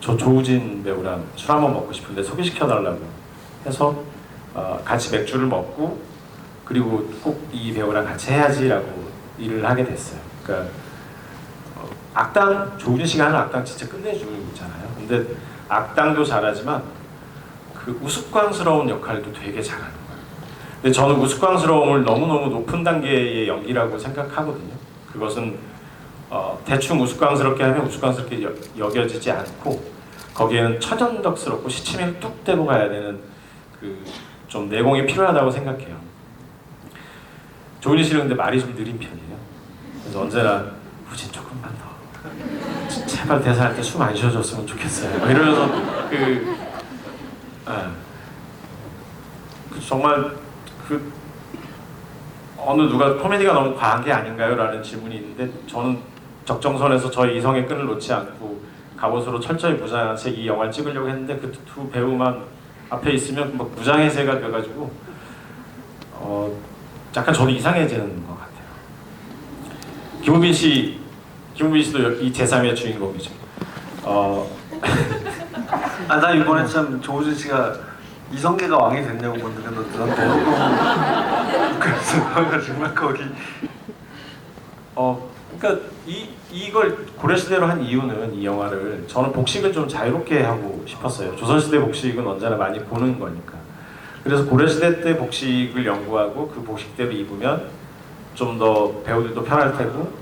Speaker 4: 저 조우진 배우랑 술 한번 먹고 싶은데 소개시켜달라고 해서 같이 맥주를 먹고 그리고 꼭 이 배우랑 같이 해야지라고 일을 하게 됐어요. 그러니까 악당 조우진 씨가 하는 악당 진짜 끝내주잖아요. 근데 악당도 잘하지만 그 우스꽝스러운 역할도 되게 잘하는 거예요. 근데 저는 우스꽝스러움을 너무너무 높은 단계의 연기라고 생각하거든요. 그것은 대충 우스꽝스럽게 하면 우스꽝스럽게 여겨지지 않고 거기에는 천연덕스럽고 시치미를 뚝 떼고 가야 되는 좀 내공이 필요하다고 생각해요. 조은희 씨는 근데 말이 좀 느린 편이에요. 그래서 언제나 우진 조금만 더 제발 대사할 때 숨 안 쉬어줬으면 좋겠어요. 이러면서 정말 어느 누가 코미디가 너무 과한 게 아닌가요? 라는 질문이 있는데 저는 적정선에서 저희 이성의 끈을 놓지 않고 갑옷으로 철저히 무장한 채 이 영화를 찍으려고 했는데 그 두 배우만 앞에 있으면 막 무장해제가 돼가지고 약간 저도 이상해지는 것 같아요. 김우빈 씨도 이 제3의 주인공이죠.
Speaker 2: 나 이번에 참 조우진 씨가 이성계가 왕이 됐냐고 보는데 난 너무 그래서 정말 거기
Speaker 4: 그러니까 이걸 고려시대로 한 이유는 이 영화를 저는 복식을 좀 자유롭게 하고 싶었어요. 조선시대 복식은 언제나 많이 보는 거니까. 그래서 고려시대 때 복식을 연구하고 그 복식대로 입으면 좀 더 배우들도 편할 테고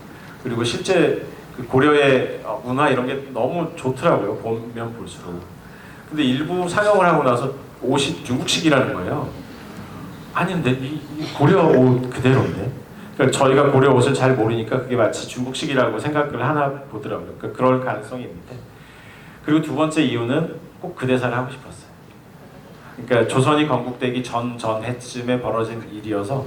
Speaker 4: 그리고 실제 그 고려의 문화 이런 게 너무 좋더라고요. 보면 볼수록. 근데 일부 상영을 하고 나서 옷이 중국식이라는 거예요. 아니 근데 이 고려 옷 그대로인데. 그러니까 저희가 고려 옷을 잘 모르니까 그게 마치 중국식이라고 생각을 하나 보더라고요. 그러니까 그럴 가능성이 있는데. 그리고 두 번째 이유는 꼭 그 대사를 하고 싶었어요. 그러니까 조선이 건국되기 전해쯤에 벌어진 일이어서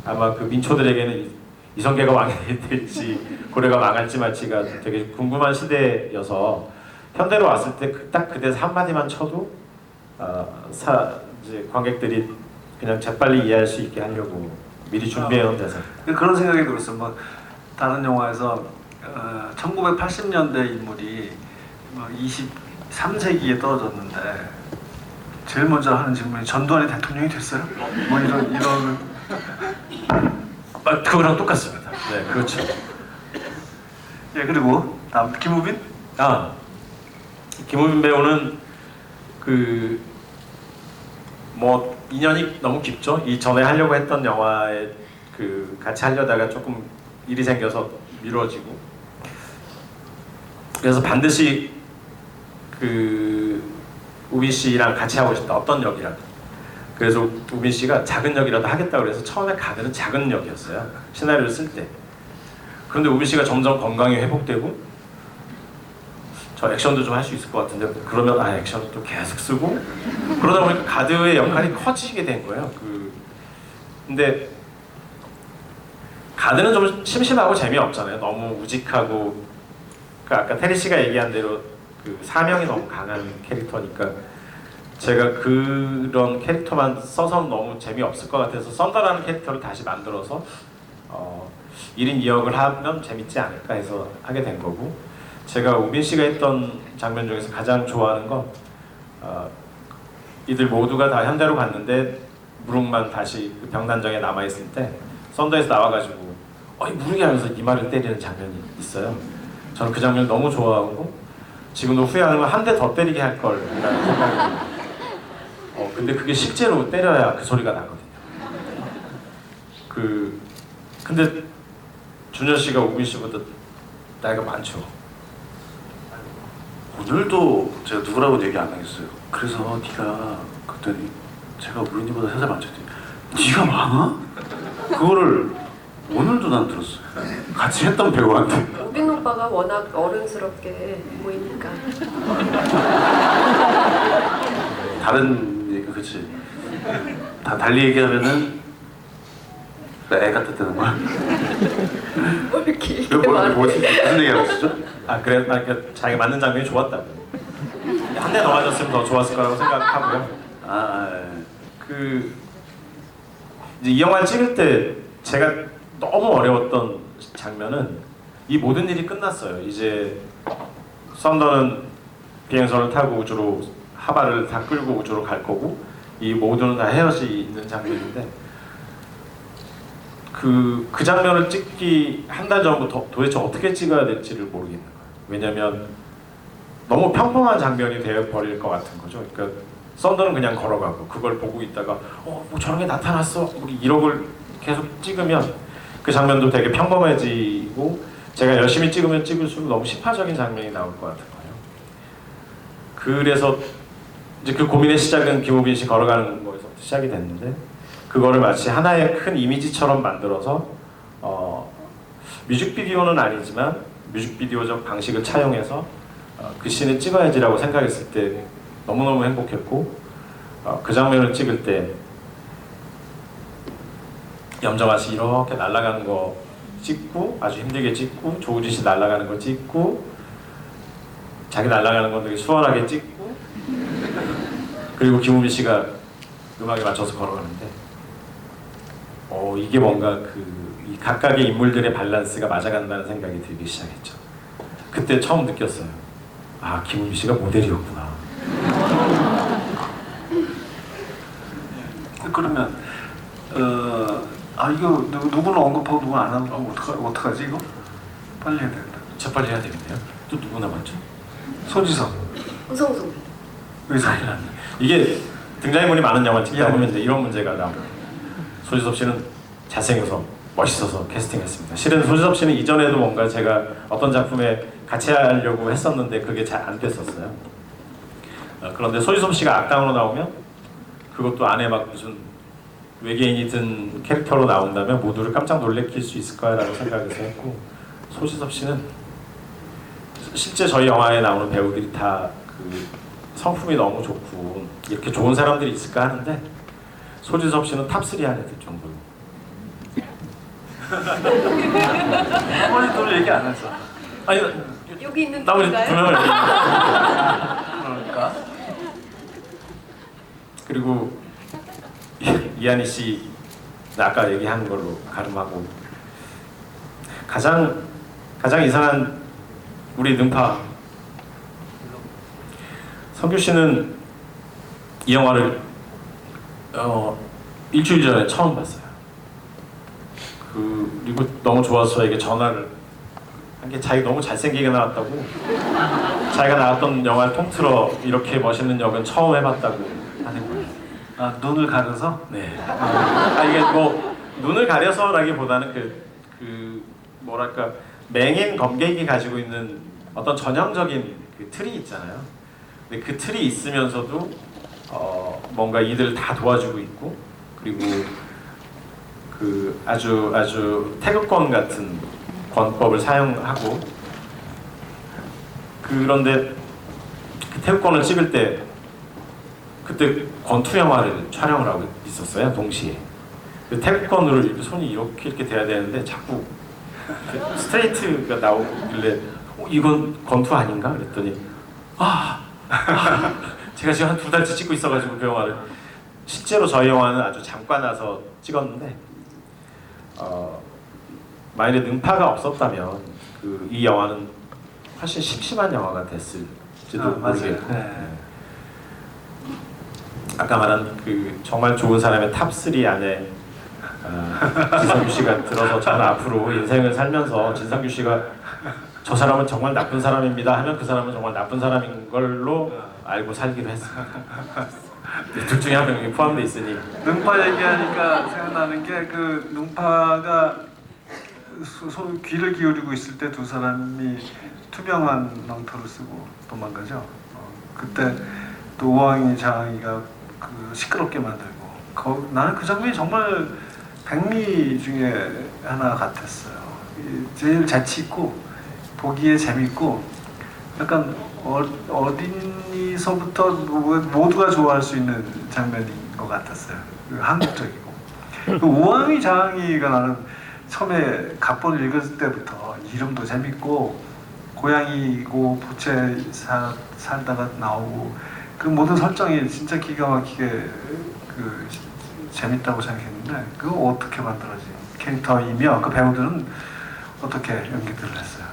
Speaker 4: 아마 그 민초들에게는 이성계가 왕이 될지 고려가 망할지 말지가 되게 궁금한 시대여서 현대로 왔을 때 딱 그 대사 한마디만 쳐도 이제 관객들이 그냥 재빨리 이해할 수 있게 하려고 미리 준비해온 대사.
Speaker 2: 그런 생각이 들었어. 뭐 다른 영화에서 1980년대 인물이 23세기에 떨어졌는데 제일 먼저 하는 질문이 전두환이 대통령이 됐어요? 뭐 이런
Speaker 4: 그거랑 똑같습니다. 네, 그렇죠.
Speaker 2: 예, 그리고 다음 김우빈?
Speaker 4: 김우빈 배우는 뭐 인연이 너무 깊죠. 이 전에 하려고 했던 영화에 같이 하려다가 조금 일이 생겨서 미뤄지고 그래서 반드시 우빈 씨랑 같이 하고 싶다. 어떤 역이라도. 그래서 우빈 씨가 작은 역이라도 하겠다고 그래서 처음에 가드는 작은 역이었어요. 시나리오를 쓸 때. 그런데 우빈 씨가 점점 건강이 회복되고 저 액션도 좀 할 수 있을 것 같은데 그러면 액션을 또 계속 쓰고 그러다 보니까 가드의 역할이 커지게 된 거예요. 근데 가드는 좀 심심하고 재미없잖아요. 너무 우직하고 아까 테리 씨가 얘기한 대로 사명이 너무 강한 캐릭터니까 제가 그런 캐릭터만 써서 너무 재미없을 것 같아서 썬더라는 캐릭터를 다시 만들어서 1인 2역을 하면 재밌지 않을까 해서 하게 된 거고 제가 우빈 씨가 했던 장면 중에서 가장 좋아하는 건 이들 모두가 다 현대로 갔는데 무릉만 다시 그 병단장에 남아 있을 때 썬더에서 나와가지고 어이 무릉이 하면서 이마를 때리는 장면이 있어요. 저는 그 장면을 너무 좋아하고 지금도 후회하는 건 한 대 더 때리게 할 걸이라는 생각이 듭니다. 근데 그게 실제로 때려야 그 소리가 나거든요. 근데 준열 씨가 우빈 씨보다 나이가 많죠.
Speaker 5: 오늘도 제가 누구라고 얘기 안 하겠어요. 그래서 네가 그랬더니 제가 우린이보다 3살 많았더니 네가 많아? 그거를 오늘도 난 들었어요. 같이 했던 배우한테.
Speaker 3: 우빈 오빠가 워낙 어른스럽게 보이니까.
Speaker 5: 다른 얘기, 그렇지. 다 달리 얘기하면은 애 같았다는 거야.
Speaker 3: 뭐 이렇게
Speaker 5: 왜
Speaker 3: 말을
Speaker 5: 무슨 얘기하고 있었죠?
Speaker 4: 그러니까 자기가 맞는 장면이 좋았다고. 한 대 더 맞았으면 더 좋았을 거라고 생각하고요. 이제 이 영화를 찍을 때 제가 너무 어려웠던 장면은 이 모든 일이 끝났어요. 이제 썬더는 비행선을 타고 우주로 하바를 다 끌고 우주로 갈 거고 이 모두는 다 헤어지는 장면인데 그 장면을 찍기 한 달 전부터 도대체 어떻게 찍어야 될지를 모르겠는 거예요. 왜냐면 너무 평범한 장면이 되어버릴 것 같은 거죠. 그러니까 썬더는 그냥 걸어가고 그걸 보고 있다가 뭐 저런 게 나타났어 우리 이러고 계속 찍으면 그 장면도 되게 평범해지고 제가 열심히 찍으면 찍을수록 너무 시파적인 장면이 나올 것 같은 거예요. 그래서 이제 그 고민의 시작은 김우빈 씨 걸어가는 거에서 시작이 됐는데 그거를 마치 하나의 큰 이미지처럼 만들어서 뮤직비디오는 아니지만 뮤직비디오적 방식을 차용해서 그 씬을 찍어야지라고 생각했을 때 너무너무 행복했고 그 장면을 찍을 때 염정아 씨 이렇게 날아가는 거 찍고 아주 힘들게 찍고 조우진 씨 날아가는 거 찍고 자기 날아가는 건 되게 수월하게 찍고 그리고 김우빈 씨가 음악에 맞춰서 걸어가는데 이게 뭔가 이 각각의 인물들의 밸런스가 맞아간다는 생각이 들기 시작했죠. 그때 처음 느꼈어요. 김우빈 씨가 모델이었구나.
Speaker 2: 그러면 이거 누구는 언급하고 누구는 안 하고 어떡하지 이거? 빨리 해야 된다.
Speaker 4: 재빨리 해야 되겠네요. 또 누구 남았죠?
Speaker 2: 소지섭
Speaker 3: 우성수.
Speaker 2: 의사.
Speaker 4: 이게 등장인물이 많은 영화 찍다 보면 이제 이런 문제가 나옵니다. 소지섭 씨는 잘생겨서 멋있어서 캐스팅했습니다. 실은 소지섭 씨는 이전에도 뭔가 제가 어떤 작품에 같이 하려고 했었는데 그게 잘 안 됐었어요. 그런데 소지섭 씨가 악당으로 나오면 그것도 안에 막 무슨 외계인이 든 캐릭터로 나온다면 모두를 깜짝 놀래킬 수 있을 거라고 생각해서 했고 소지섭 씨는 실제 저희 영화에 나오는 배우들이 다 그 성품이 너무 좋고 이렇게 좋은 사람들이 있을까 하는데 소지섭 씨는 탑3 안에 들 정도로.
Speaker 2: 나머지 또 얘기 안 했어.
Speaker 4: 아니
Speaker 3: 여기 있는
Speaker 4: 나머지 두
Speaker 3: 분인가요?
Speaker 4: 명을
Speaker 2: 그러니까
Speaker 4: 그리고 이한희 씨 아까 얘기한 걸로 가름하고 가장 이상한 우리 능파 성규 씨는 이 영화를 일주일 전에 처음 봤어요. 그리고 너무 좋아서 저에게 전화를 한 게 자기 너무 잘생기게 나왔다고 자기가 나왔던 영화를 통틀어 이렇게 멋있는 역은 처음 해봤다고 하는 거예요.
Speaker 2: 눈을 가려서?
Speaker 4: 네. 이게 뭐 눈을 가려서라기보다는 그 뭐랄까 맹인 검객이 가지고 있는 어떤 전형적인 그 틀이 있잖아요. 근데 그 틀이 있으면서도 뭔가 이들 다 도와주고 있고 그리고 그 아주 태극권 같은 권법을 사용하고 그런데 그 태극권을 찍을 때 그때 권투 영화를 촬영을 하고 있었어요 동시에. 그 태극권으로 이렇게 손이 이렇게 돼야 되는데 자꾸 스트레이트가 나오길래 이건 권투 아닌가? 그랬더니 제가 지금 한 2달째 찍고 있어가지고 그 영화를 실제로 저희 영화는 아주 잠깐 와서 찍었는데 만약에 능파가 없었다면 이 영화는 훨씬 심심한 영화가 됐을지도
Speaker 2: 맞아요.
Speaker 4: 모르겠고
Speaker 2: 네.
Speaker 4: 아까 말한 그 정말 좋은 사람의 탑3 안에 진상규 씨가 들어서 저는 앞으로 인생을 살면서 진상규 씨가 저 사람은 정말 나쁜 사람입니다 하면 그 사람은 정말 나쁜 사람인 걸로 알고 살기로 했습니다. 둘 중에 한 명이 포함돼 있으니.
Speaker 2: 능파 얘기하니까 생각나는 게 그 능파가 귀를 기울이고 있을 때 두 사람이 투명한 망토를 쓰고 도망가죠. 그때 또 우왕이 장이가 그 시끄럽게 만들고 나는 그 장면이 정말 백미 중에 하나 같았어요. 제일 재치 있고 보기에 재밌고 약간 어디서부터 모두가 좋아할 수 있는 장면인 것 같았어요. 한국적이고. 그 우왕이 장이가 나는 처음에 각본을 읽을 때부터 이름도 재밌고 고양이고 부채 살다가 나오고 그 모든 설정이 진짜 기가 막히게 그 재밌다고 생각했는데 그거 어떻게 만들어진 캐릭터이며 그 배우들은 어떻게 연기들을 했어요?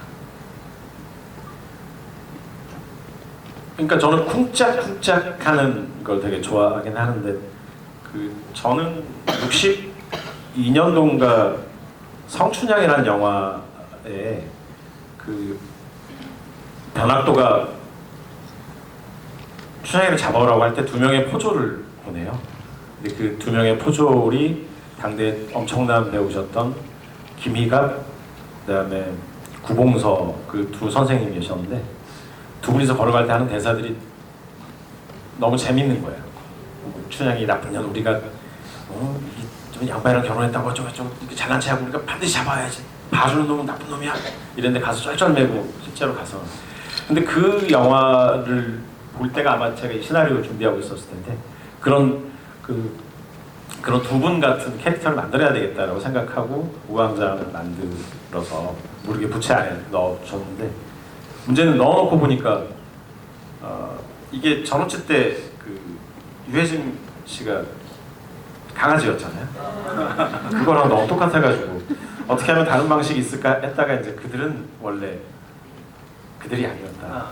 Speaker 4: 그러니까 저는 쿵짝쿵짝하는 걸 되게 좋아하긴 하는데 그 저는 62년도인가 성춘향이라는 영화에 그 변학도가 춘향이를 잡아오라고 할 때 두 명의 포졸을 보내요. 근데 그 두 명의 포졸이 당대 엄청난 배우셨던 김희갑, 그다음에 구봉서 그 두 선생님이 계셨는데 두 분이서 걸어갈 때 하는 대사들이 너무 재밌는 거예요. 춘향이 나쁜 년 우리가 좀 양반이랑 결혼했다고 어쩌고저쩌고 이렇게 잘난 체하고 우리가 반드시 잡아야지. 봐주는 놈은 나쁜 놈이야. 이랬는데 가서 쩔쩔매고 실제로 가서. 근데 그 영화를 볼 때가 아마 제가 이 시나리오를 준비하고 있었을 텐데 그런 두 분 같은 캐릭터를 만들어야 되겠다라고 생각하고 우왕장을 만들어서 모르게 부채 안에 넣어줬는데 문제는 넣어놓고 보니까 이게 전우치 때 그 유해진 씨가 강아지였잖아요. 그거랑 너무 똑같아가지고 어떻게 하면 다른 방식이 있을까 했다가 이제 그들은 원래 그들이 아니었다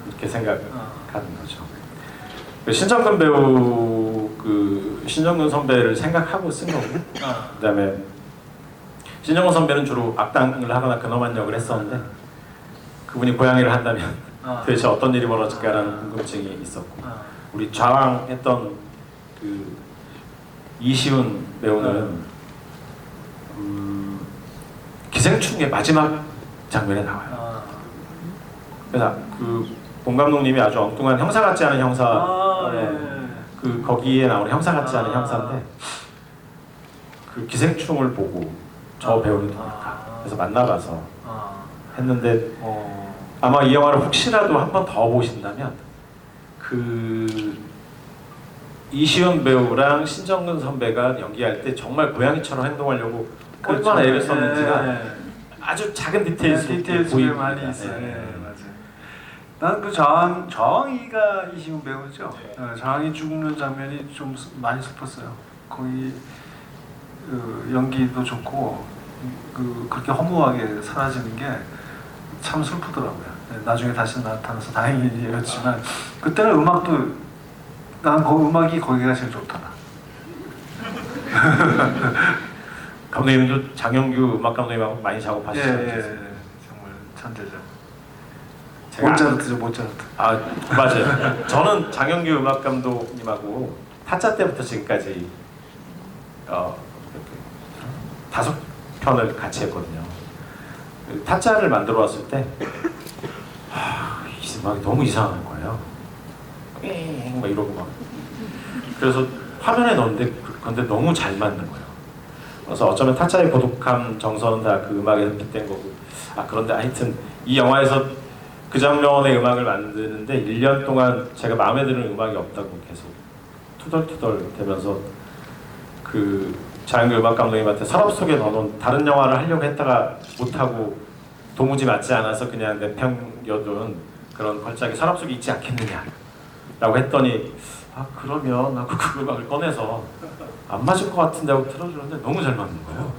Speaker 4: 이렇게 생각하는 거죠. 신정근 배우 신정근 선배를 생각하고 쓴 거고 그다음에 신정근 선배는 주로 악당을 하거나 근엄한 역을 했었는데 그분이 고양이를 한다면 도대체 어떤 일이 벌어질까라는 궁금증이 있었고 우리 좌왕 했던 그 이시훈 배우는 기생충의 마지막 장면에 나와요. 그래서 그 봉 감독님이 아주 엉뚱한 형사 같지 않은 형사 그 거기에 나오는 형사 같지 않은 형사인데 그 기생충을 보고 저 배우를 누굴까 그래서 만나봐서 했는데 아마 이 영화를 혹시라도 한 번 더 보신다면 그 이시훈 배우랑 신정근 선배가 연기할 때 정말 고양이처럼 행동하려고 얼마나 애를 썼는지가 아주 작은 디테일 속에 보입니다.
Speaker 2: 많이 있어요. 맞아요. 난 그 저항이가 이시훈 배우죠. 저항이 죽는 장면이 좀 많이 슬펐어요. 거기 연기도 좋고 그렇게 허무하게 사라지는 게 참 슬프더라고요. 나중에 다시 나타나서 다행이었지만 그때는 음악도 난 음악이 거기가 제일 좋더라.
Speaker 4: 감독님도 장영규 음악 감독님하고 많이 작업하시죠?
Speaker 2: 정말 천재죠. 모차르트.
Speaker 4: 아 맞아요. 저는 장영규 음악 감독님하고 타짜 때부터 지금까지 5편을 같이 했거든요. 타짜를 만들어 왔을 때 이 음악이 너무 이상한 거예요. 막 이러고 막. 그래서 화면에 넣었는데 그런데 너무 잘 맞는 거예요. 그래서 어쩌면 타짜의 고독함 정서는 다 그 음악에서 빗댄 거고. 그런데 하여튼 이 영화에서 그 장면의 음악을 만드는데 1년 동안 제가 마음에 드는 음악이 없다고 계속 투덜투덜 대면서 그 장영규 음악 감독님한테 서랍 속에 넣어놓은 다른 영화를 하려고 했다가 못하고 도무지 맞지 않아서 그냥 내팽겨둔 그런 걸작이 서랍 속에 있지 않겠느냐 라고 했더니 그러면 하고 그 음악을 꺼내서 안 맞을 것 같은데 하고 틀어주는데 너무 잘 맞는 거예요.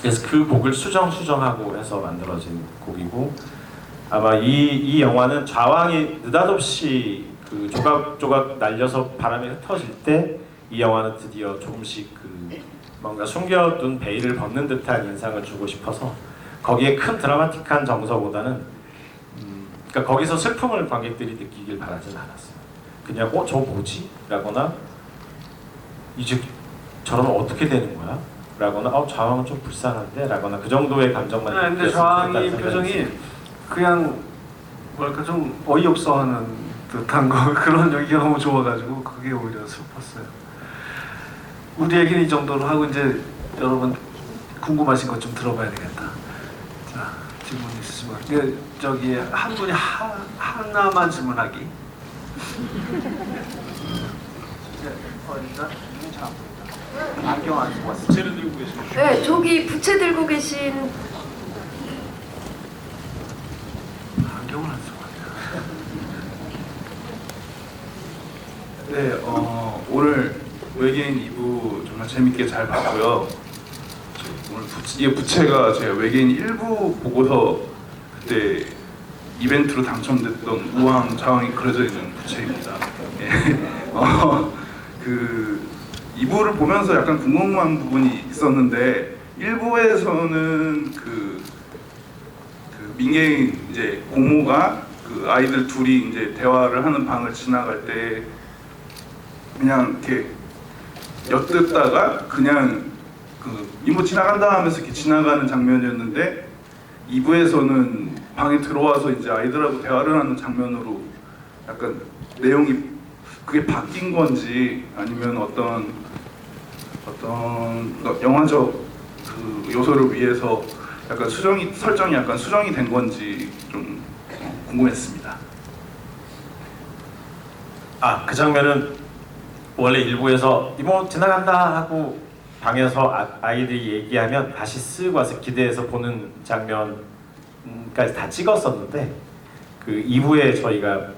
Speaker 4: 그래서 그 곡을 수정하고 해서 만들어진 곡이고 아마 이 영화는 좌왕이 느닷없이 그 조각조각 날려서 바람에 흩어질 때 이 영화는 드디어 조금씩 그 뭔가 숨겨둔 베일을 벗는 듯한 인상을 주고 싶어서 거기에 큰 드라마틱한 정서보다는 그러니까 거기서 슬픔을 관객들이 느끼길 바라진 않았어요. 그냥 저 뭐지? 라거나 이제 저러면 어떻게 되는 거야? 라거나 좌왕은 좀 불쌍한데? 라거나 그 정도의 감정만
Speaker 2: 근데
Speaker 4: 느꼈으면
Speaker 2: 좌왕이
Speaker 4: 좋겠다는
Speaker 2: 표정이
Speaker 4: 생각이
Speaker 2: 그냥 뭐랄까 좀 어이없어하는 듯한 거 그런 연기가 너무 좋아가지고 그게 오히려 슬펐어요. 우리 얘기는 이 정도로 하고 이제 여러분 궁금하신 것 좀 들어봐야 되겠다. 자, 질문 있으시면 저기 한 분이 하나만 질문하기. 어디가? 잘안 보인다. 안경 안 쓰고 왔어. 부채를 들고 계시는.
Speaker 3: 네, 저기 부채 들고 계신
Speaker 2: 안경을 안 쓰고 왔네.
Speaker 6: 네, 오늘 외계인 2부 정말 재밌게 잘 봤고요. 오늘 이게 부채가 제가 외계인 1부 보고서 그때 이벤트로 당첨됐던 우왕 좌왕이 그려져 있는 부채입니다. 예. 그 2부를 보면서 약간 궁금한 부분이 있었는데 1부에서는 그 민계인 이제 고모가 그 아이들 둘이 이제 대화를 하는 방을 지나갈 때 그냥 이렇게 엿듣다가 그냥 그 이모 지나간다 하면서 이렇게 지나가는 장면이었는데 2부에서는 방에 들어와서 이제 아이들하고 대화를 하는 장면으로 약간 내용이 그게 바뀐 건지 아니면 어떤 영화적 그 요소를 위해서 약간 설정이 약간 수정이 된 건지 좀 궁금했습니다.
Speaker 4: 그 장면은 원래 일부에서 이모 지나간다 하고 방에서 아이들이 얘기하면 다시 쓱 와서 기대해서 보는 장면까지 다 찍었었는데 그 2부에 저희가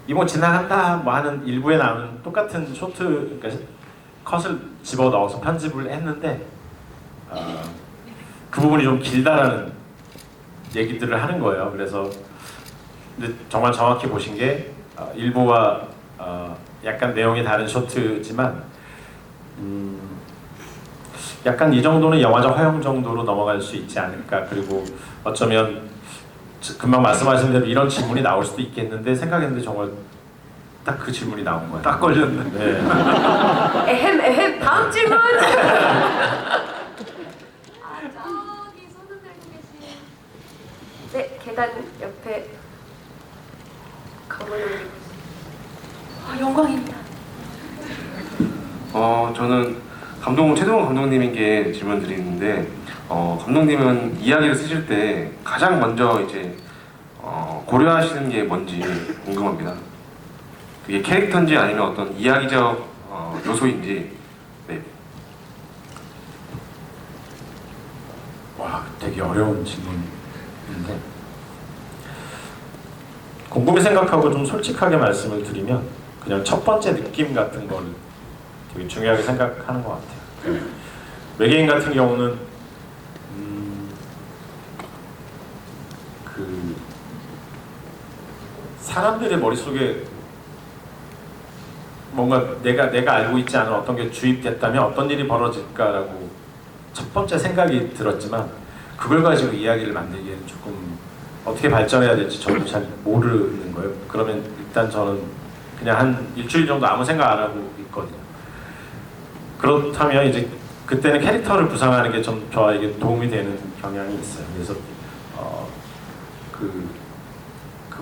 Speaker 4: 이모 지나간다 뭐 하는 1부에 나오는 똑같은 쇼트 그러니까 컷을 집어넣어서 편집을 했는데 그 부분이 좀 길다라는 얘기들을 하는 거예요. 그래서 근데 정말 정확히 보신 게 1부와 약간 내용이 다른 쇼트지만 약간 이 정도는 영화적 허용 정도로 넘어갈 수 있지 않을까. 그리고 어쩌면 금방 말씀하신 대로 이런 질문이 나올 수도 있겠는데 생각했는데 정말 딱 그 질문이 나온 거예요.
Speaker 2: 딱 걸렸네.
Speaker 4: 네.
Speaker 3: 에헴 다음 질문.
Speaker 7: 저기 손을 들고 계신
Speaker 3: 네, 계단 옆에 가만히 있습니다.
Speaker 7: 영광입니다.
Speaker 8: 저는 최동원 감독님에게 질문 드리는데 감독님은 이야기를 쓰실 때 가장 먼저 이제 고려하시는 게 뭔지 궁금합니다. 그게 캐릭터인지 아니면 어떤 이야기적 요소인지. 네.
Speaker 4: 와, 되게 어려운 질문인데 곰곰이 생각하고 좀 솔직하게 말씀을 드리면 그냥 첫 번째 느낌 같은 걸 되게 중요하게 생각하는 것 같아요. 외계인 같은 경우는 그 사람들의 머릿속에 뭔가 내가 알고 있지 않은 어떤 게 주입됐다면 어떤 일이 벌어질까라고 첫 번째 생각이 들었지만 그걸 가지고 이야기를 만들기에는 조금 어떻게 발전해야 될지 저도 잘 모르는 거예요. 그러면 일단 저는 그냥 한 일주일 정도 아무 생각 안 하고 있거든요. 그렇다면 이제 그때는 캐릭터를 구상하는 게 좀 저에게 도움이 되는 경향이 있어요. 그래서 그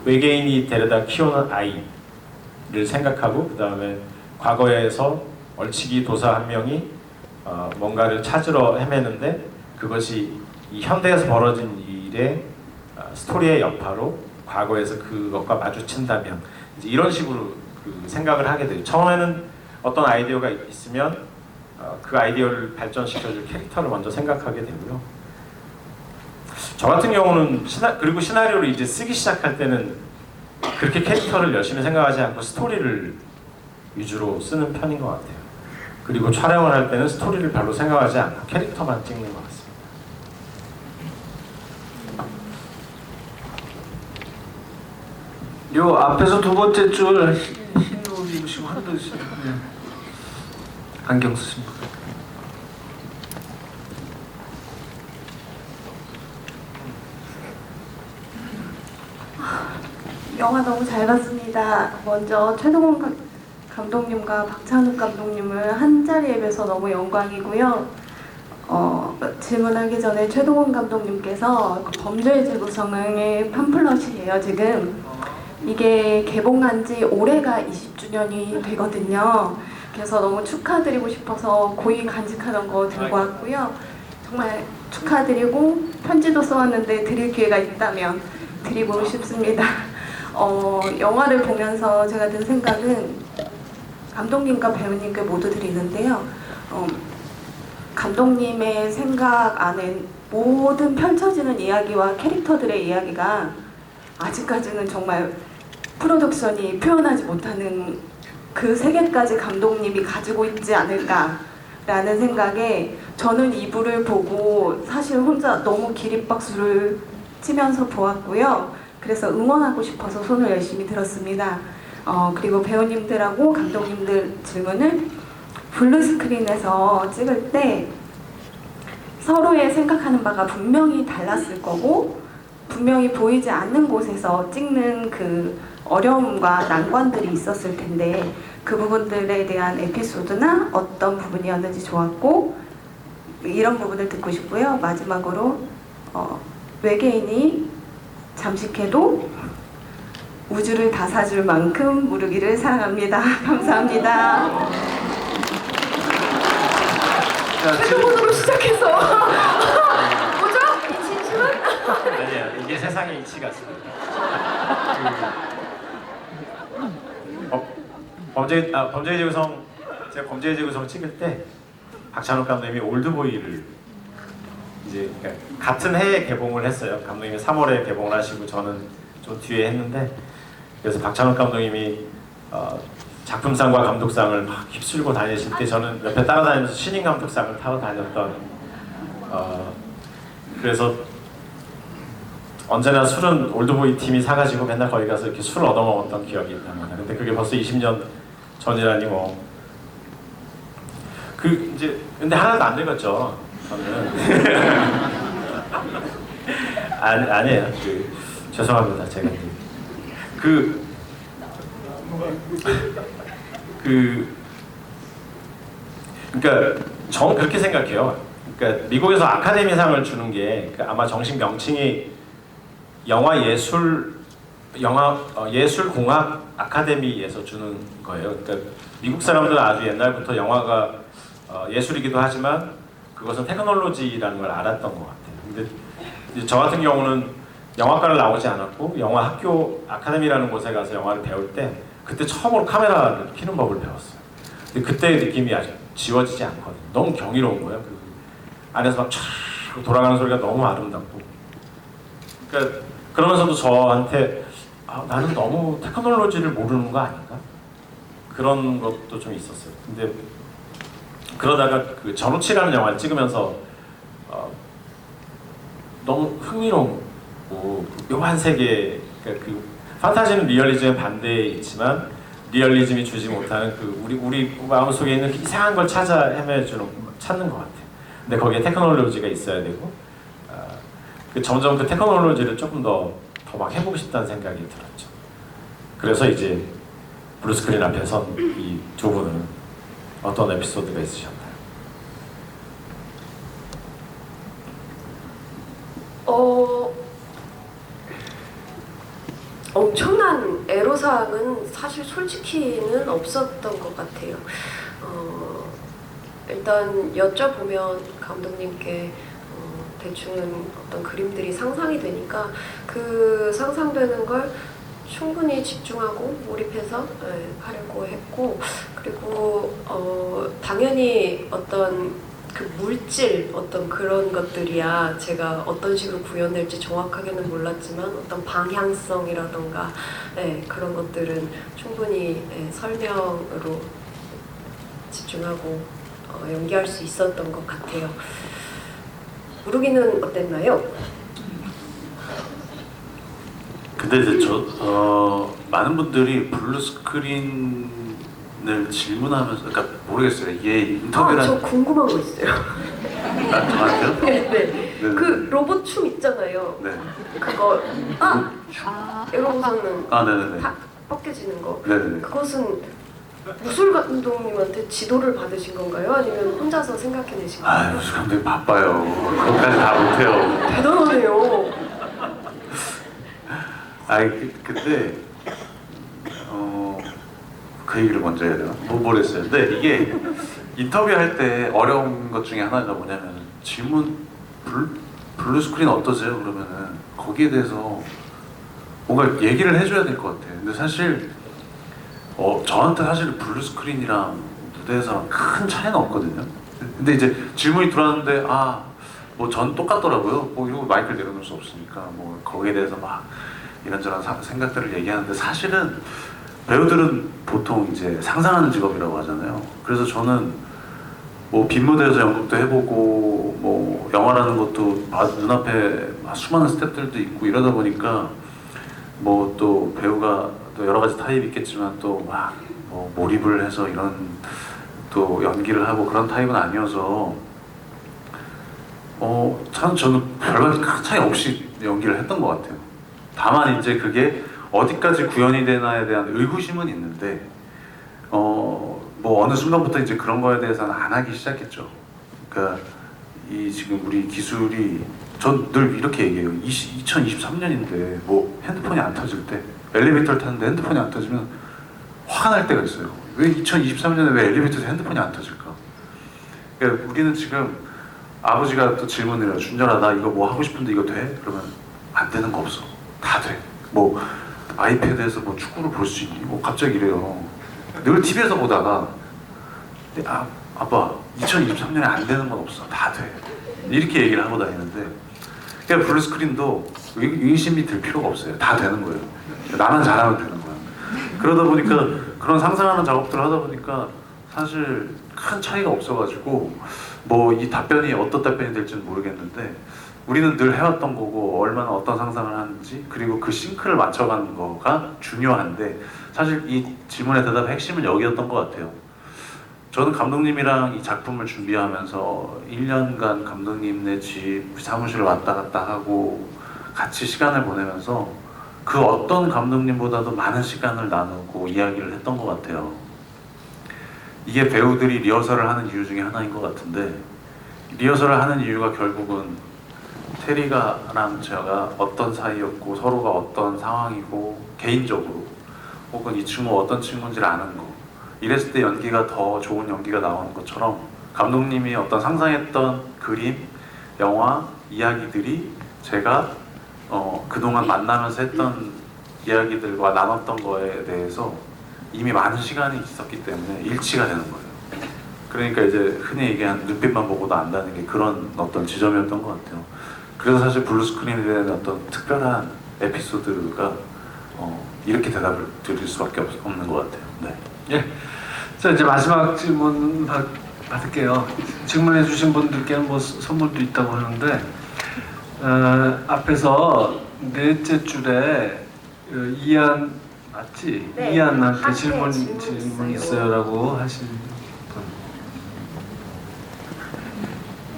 Speaker 4: 외계인이 데려다 키우는 아이를 생각하고 그 다음에 과거에서 얼치기 도사 한 명이 뭔가를 찾으러 헤매는데 그것이 이 현대에서 벌어진 일의 스토리의 여파로 과거에서 그것과 마주친다면 이제 이런 식으로 그 생각을 하게 돼요. 처음에는 어떤 아이디어가 있으면 그 아이디어를 발전시켜줄 캐릭터를 먼저 생각하게 되고요. 저 같은 경우는 그리고 시나리오를 이제 쓰기 시작할 때는 그렇게 캐릭터를 열심히 생각하지 않고 스토리를 위주로 쓰는 편인 것 같아요. 그리고 촬영을 할 때는 스토리를 별로 생각하지 않고 캐릭터만 찍는 것 같습니다.
Speaker 2: 요 앞에서 두 번째 줄 흰 옷 입으시고 한도시고 안경 쓰신 분.
Speaker 9: 영화 너무 잘 봤습니다. 먼저 최동원 감독님과 박찬욱 감독님을 한 자리에 뵈서 너무 영광이고요. 질문하기 전에 최동원 감독님께서 범죄의 재구성의 팜플렛이에요 지금. 이게 개봉한 지 올해가 20주년이 되거든요. 그래서 너무 축하드리고 싶어서 고이 간직하던 거 들고 왔고요. 정말 축하드리고 편지도 써왔는데 드릴 기회가 있다면 드리고 싶습니다. 영화를 보면서 제가 든 생각은 감독님과 배우님께 모두 드리는데요. 감독님의 생각 안에 모든 펼쳐지는 이야기와 캐릭터들의 이야기가 아직까지는 정말 프로덕션이 표현하지 못하는 그 세계까지 감독님이 가지고 있지 않을까라는 생각에 저는 이부를 보고 사실 혼자 너무 기립박수를 치면서 보았고요. 그래서 응원하고 싶어서 손을 열심히 들었습니다. 그리고 배우님들하고 감독님들 질문을 블루스크린에서 찍을 때 서로의 생각하는 바가 분명히 달랐을 거고 분명히 보이지 않는 곳에서 찍는 그 어려움과 난관들이 있었을 텐데 그 부분들에 대한 에피소드나 어떤 부분이었는지 좋았고 이런 부분을 듣고 싶고요. 마지막으로 외계인이 잠식해도 우주를 다 사줄 만큼 무르기를 사랑합니다. 감사합니다.
Speaker 3: 최종으로 시작해서 뭐죠? 이 진심은?
Speaker 4: 아니야, 이게 세상의 이치 같습니다. 범죄의 재구성, 제가 범죄의 재구성 찍을 때 박찬욱 감독님이 올드보이를 이제 그러니까 같은 해에 개봉을 했어요. 감독님이 3월에 개봉을 하시고 저는 좀 뒤에 했는데 그래서 박찬욱 감독님이 작품상과 감독상을 막 휩쓸고 다니실 때 저는 옆에 따라다니면서 신인 감독상을 타고 다녔던 그래서 언제나 술은 올드보이 팀이 사가지고 맨날 거기 가서 이렇게 술을 얻어먹었던 기억이 있답니다. 근데 그게 벌써 20년 전이라니 뭐 그 이제 근데 하나도 안 늙었죠. 저는 아니에요. 죄송합니다. 제가 그러니까 저는 그렇게 생각해요. 그러니까 미국에서 아카데미상을 주는 게 아마 정식 명칭이 예술공학 아카데미에서 주는 거예요. 그러니까 미국 사람들은 아주 옛날부터 영화가 예술이기도 하지만 그것은 테크놀로지라는 걸 알았던 것 같아요. 근데 저 같은 경우는 영화과를 나오지 않았고 영화 학교 아카데미라는 곳에 가서 영화를 배울 때 그때 처음으로 카메라를 켜는 법을 배웠어요. 근데 그때의 느낌이 아직 지워지지 않거든요. 너무 경이로운 거예요. 그 안에서 막 촤 돌아가는 소리가 너무 아름답고. 그러니까 그러면서도 저한테 나는 너무 테크놀로지를 모르는 거 아닌가? 그런 것도 좀 있었어요. 근데 그러다가 그 전우치라는 영화를 찍으면서 너무 흥미롭고 묘한 세계, 그러니까 그 판타지는 리얼리즘의 반대에 있지만 리얼리즘이 주지 못하는 그 우리 마음속에 있는 그 이상한 걸 찾는 것 같아요. 근데 거기에 테크놀로지가 있어야 되고 점점 그 테크놀로지를 조금 더 막 해보고 싶다는 생각이 들었죠. 그래서 이제 블루스크린 앞에 선 이 두 분은 어떤 에피소드가 있으셨나요?
Speaker 3: 엄청난 애로사항은 사실 솔직히는 없었던 것 같아요. 일단 여쭤보면 감독님께 대충은 어떤 그림들이 상상이 되니까 그 상상되는 걸 충분히 집중하고 몰입해서 하려고 했고, 그리고 당연히 어떤 그 물질 어떤 그런 것들이야 제가 어떤 식으로 구현될지 정확하게는 몰랐지만 어떤 방향성이라던가 그런 것들은 충분히 설명으로 집중하고 연기할 수 있었던 것 같아요. 무르기는 어땠나요?
Speaker 5: 근데 이제 많은 분들이 블루 스크린을 질문하면서, 그러니까 모르겠어요. 이게 인터뷰랑
Speaker 3: 저 궁금한 거 있어요.
Speaker 5: 저한테요?
Speaker 3: 네.
Speaker 5: 네.
Speaker 3: 그 로봇 춤 있잖아요.
Speaker 5: 네.
Speaker 3: 그거 이러고서는
Speaker 5: 아, 네네네.
Speaker 3: 탁 벗겨지는 거.
Speaker 5: 네네네.
Speaker 3: 그것은 무술 감독님한테 지도를 받으신 건가요? 아니면 혼자서 생각해내신
Speaker 5: 아,
Speaker 3: 건가요?
Speaker 5: 무슨 감독님 바빠요. 그것까지 다 못해요.
Speaker 3: 대단하네요.
Speaker 5: 아니 그때 그 얘기를 먼저 해야 되나? 모르겠어요. 근데 이게 인터뷰할 때 어려운 것 중에 하나가 뭐냐면 질문 블루 스크린 어떠세요? 그러면은 거기에 대해서 뭔가 얘기를 해줘야 될 것 같아요. 근데 사실 저한테 사실 블루 스크린이랑 무대에서랑 큰 차이는 없거든요. 근데 이제 질문이 들어왔는데 뭐 전 똑같더라고요. 뭐 이러고 마이크를 내려놓을 수 없으니까 뭐 거기에 대해서 막 이런저런 생각들을 얘기하는데 사실은 배우들은 보통 이제 상상하는 직업이라고 하잖아요. 그래서 저는 뭐 빈 무대에서 연극도 해보고 뭐 영화라는 것도 눈앞에 수많은 스태프들도 있고 이러다 보니까 뭐 또 배우가 또 여러 가지 타입이 있겠지만 또 막 뭐 몰입을 해서 이런 또 연기를 하고 그런 타입은 아니어서 참 저는 별반 큰 차이 없이 연기를 했던 것 같아요. 다만 이제 그게 어디까지 구현이 되나에 대한 의구심은 있는데 뭐 어느 순간부터 이제 그런 거에 대해서는 안 하기 시작했죠. 그러니까 이 지금 우리 기술이 전 늘 이렇게 얘기해요. 2023년인데 뭐 핸드폰이 안 터질 때 엘리베이터를 타는데 핸드폰이 안 터지면 화가 날 때가 있어요. 왜 2023년에 왜 엘리베이터에서 핸드폰이 안 터질까? 그러니까 우리는 지금 아버지가 또 질문을 해요. 준열아 나 이거 뭐 하고 싶은데 이거 돼? 그러면 안 되는 거 없어. 다 돼. 뭐 아이패드에서 뭐 축구를 볼 수 있니? 뭐 갑자기 이래요. 늘 TV에서 보다가 아빠 2023년에 안 되는 건 없어. 다 돼. 이렇게 얘기를 하고 다니는데 그러니까 블루 스크린도 의심이 들 필요가 없어요. 다 되는 거예요. 나만 잘하면 되는 거야. 그러다 보니까 그런 상상하는 작업들을 하다 보니까 사실 큰 차이가 없어가지고 뭐 이 답변이 어떤 답변이 될지는 모르겠는데 우리는 늘 해왔던 거고 얼마나 어떤 상상을 하는지 그리고 그 싱크를 맞춰가는 거가 중요한데 사실 이 질문의 대답의 핵심은 여기였던 것 같아요. 저는 감독님이랑 이 작품을 준비하면서 1년간 감독님네 집 사무실을 왔다 갔다 하고 같이 시간을 보내면서 그 어떤 감독님보다도 많은 시간을 나누고 이야기를 했던 것 같아요. 이게 배우들이 리허설을 하는 이유 중에 하나인 것 같은데 리허설을 하는 이유가 결국은 테리가랑 제가 어떤 사이였고 서로가 어떤 상황이고 개인적으로 혹은 이 친구가 어떤 친구인지를 아는 거 이랬을 때 연기가 더 좋은 연기가 나오는 것처럼 감독님이 어떤 상상했던 그림, 영화, 이야기들이 제가 그동안 만나면서 했던 이야기들과 나눴던 거에 대해서 이미 많은 시간이 있었기 때문에 일치가 되는 거예요. 그러니까 이제 흔히 얘기하는 눈빛만 보고도 안다는 게 그런 어떤 지점이었던 것 같아요. 그래서 사실 블루 스크린에 대한 어떤 특별한 에피소드가 이렇게 대답을 드릴 수밖에 없는 것 같아요. 네.
Speaker 2: 예. 자 이제 마지막 질문 받을게요. 질문해 주신 분들께는 뭐 선물도 있다고 하는데 앞에서 넷째 줄에 이한 맞지?
Speaker 3: 네.
Speaker 2: 이한한테
Speaker 3: 질문
Speaker 2: 질문
Speaker 3: 있어요.
Speaker 2: 있어요라고 하신 분.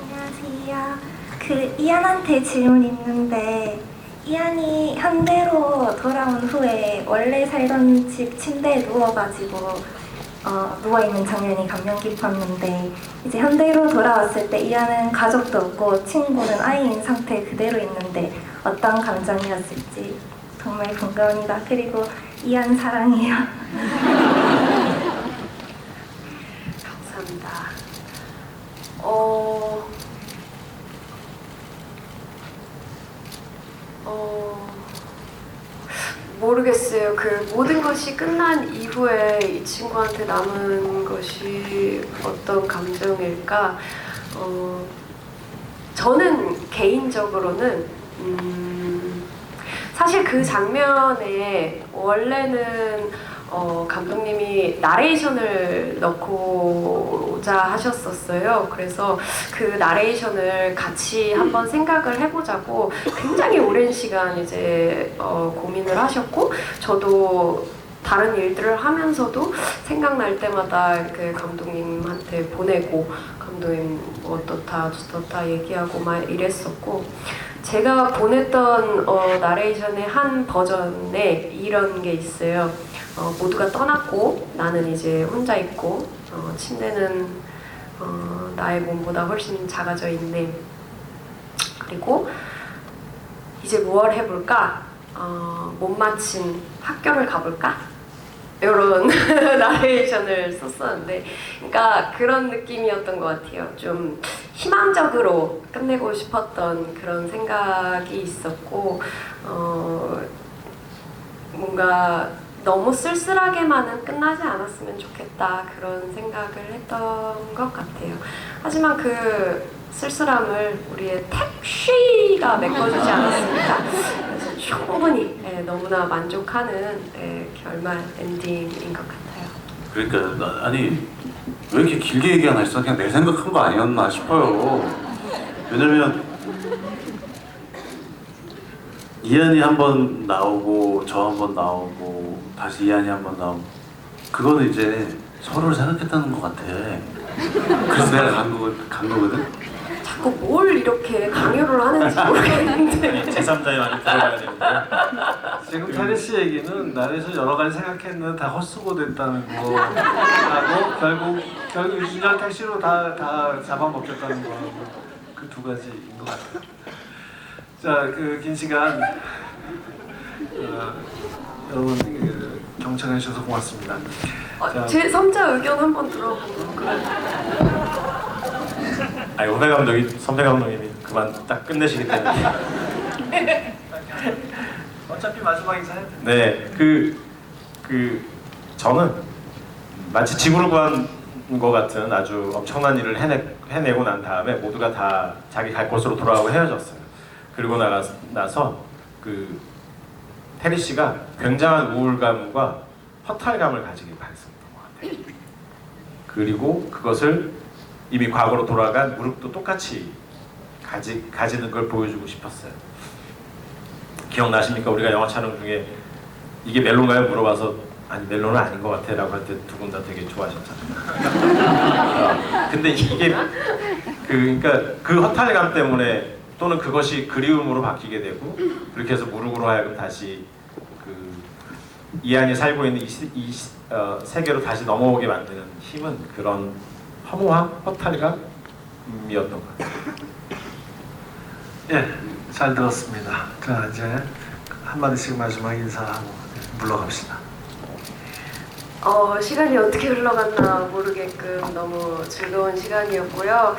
Speaker 10: 안녕하세요. 이안한테 질문 있는데 이안이 현대로 돌아온 후에 원래 살던 집 침대에 누워가지고 누워있는 장면이 감명 깊었는데 이제 현대로 돌아왔을 때 이안은 가족도 없고 친구는 아이인 상태 그대로 있는데 어떤 감정이었을지 정말 궁금합니다. 그리고 이안 사랑해요.
Speaker 3: 감사합니다. 모르겠어요. 그 모든 것이 끝난 이후에 이 친구한테 남은 것이 어떤 감정일까? 저는 개인적으로는 사실 그 장면에 원래는 감독님이 나레이션을 넣고자 가자 하셨었어요. 그래서 그 나레이션을 같이 한번 생각을 해보자고 굉장히 오랜 시간 이제 고민을 하셨고, 저도 다른 일들을 하면서도 생각날 때마다 그 감독님한테 보내고, 감독님 뭐 어떻다 저렇다 얘기하고 막 이랬었고, 제가 보냈던 나레이션의 한 버전에 이런 게 있어요. 모두가 떠났고 나는 이제 혼자 있고, 침대는 나의 몸보다 훨씬 작아져 있네. 그리고 이제 무얼 해볼까? 못 마친 학교를 가볼까? 이런 나레이션을 썼었는데, 그러니까 그런 느낌이었던 것 같아요. 좀 희망적으로 끝내고 싶었던 그런 생각이 있었고, 뭔가 너무 쓸쓸하게만은 끝나지 않았으면 좋겠다, 그런 생각을 했던 것 같아요. 하지만 그 쓸쓸함을 우리의 택시가 메꿔주지 않았습니까? 그래서 충분히 너무나 만족하는 결말 엔딩인 것 같아요.
Speaker 5: 그러니까 아니 왜 이렇게 길게 얘기 안 했어? 그냥 내 생각한 거 아니었나 싶어요. 왜냐면 이한이 한 번 나오고 저 한 번 나오고 다시 이한이 한 번 나오고, 그거는 이제 서로를 생각했다는 것 같아. 그래서 내가 간 거거든.
Speaker 3: 자꾸 뭘 이렇게 강요를 하는지 모르겠는데.
Speaker 4: 제3자에 많이 들어가야 되는데.
Speaker 2: 지금 타리 씨 얘기는 나레이션 여러 가지 생각했는데 다 헛수고 됐다는 거하고 결국 유진열 택시로 다 잡아먹혔다는 거하고 그 두 가지인 것 같아요. 자, 그 긴 시간 여러분 경청해 주셔서 고맙습니다. 자,
Speaker 3: 제 3자 의견 한번 들어보고 그래요.
Speaker 4: 아니 선배 감독님이 그만 딱 끝내시기 때문에.
Speaker 2: 어차피 마지막 인사 해야 돼.
Speaker 4: 네, 저는 마치 지구를 구한 것 같은 아주 엄청난 일을 해내고 난 다음에 모두가 다 자기 갈 곳으로 돌아가고 헤어졌어요. 그리고 나서 그 테리 씨가 굉장한 우울감과 허탈감을 가지게 했었던 것 같아요. 그리고 그것을 이미 과거로 돌아간 무릎도 똑같이 가지는 걸 보여주고 싶었어요. 기억나십니까? 우리가 영화 촬영 중에 이게 멜론가요? 물어봐서 아니 멜론은 아닌 것 같아 라고 할 때 두 분 다 되게 좋아하셨잖아요. 근데 이게 그러니까 그 허탈감 때문에, 또는 그것이 그리움으로 바뀌게 되고, 그렇게 해서 무릎으로 하여금 다시 그 이한이 살고 있는 이 세계로 다시 넘어오게 만드는 힘은 그런 허무함, 허탈감이었던 것 같아요.
Speaker 2: 예, 잘 들었습니다. 자, 이제 한마디씩 마지막 인사하고 물러갑시다.
Speaker 3: 시간이 어떻게 흘러갔나 모르게끔 너무 즐거운 시간이었고요.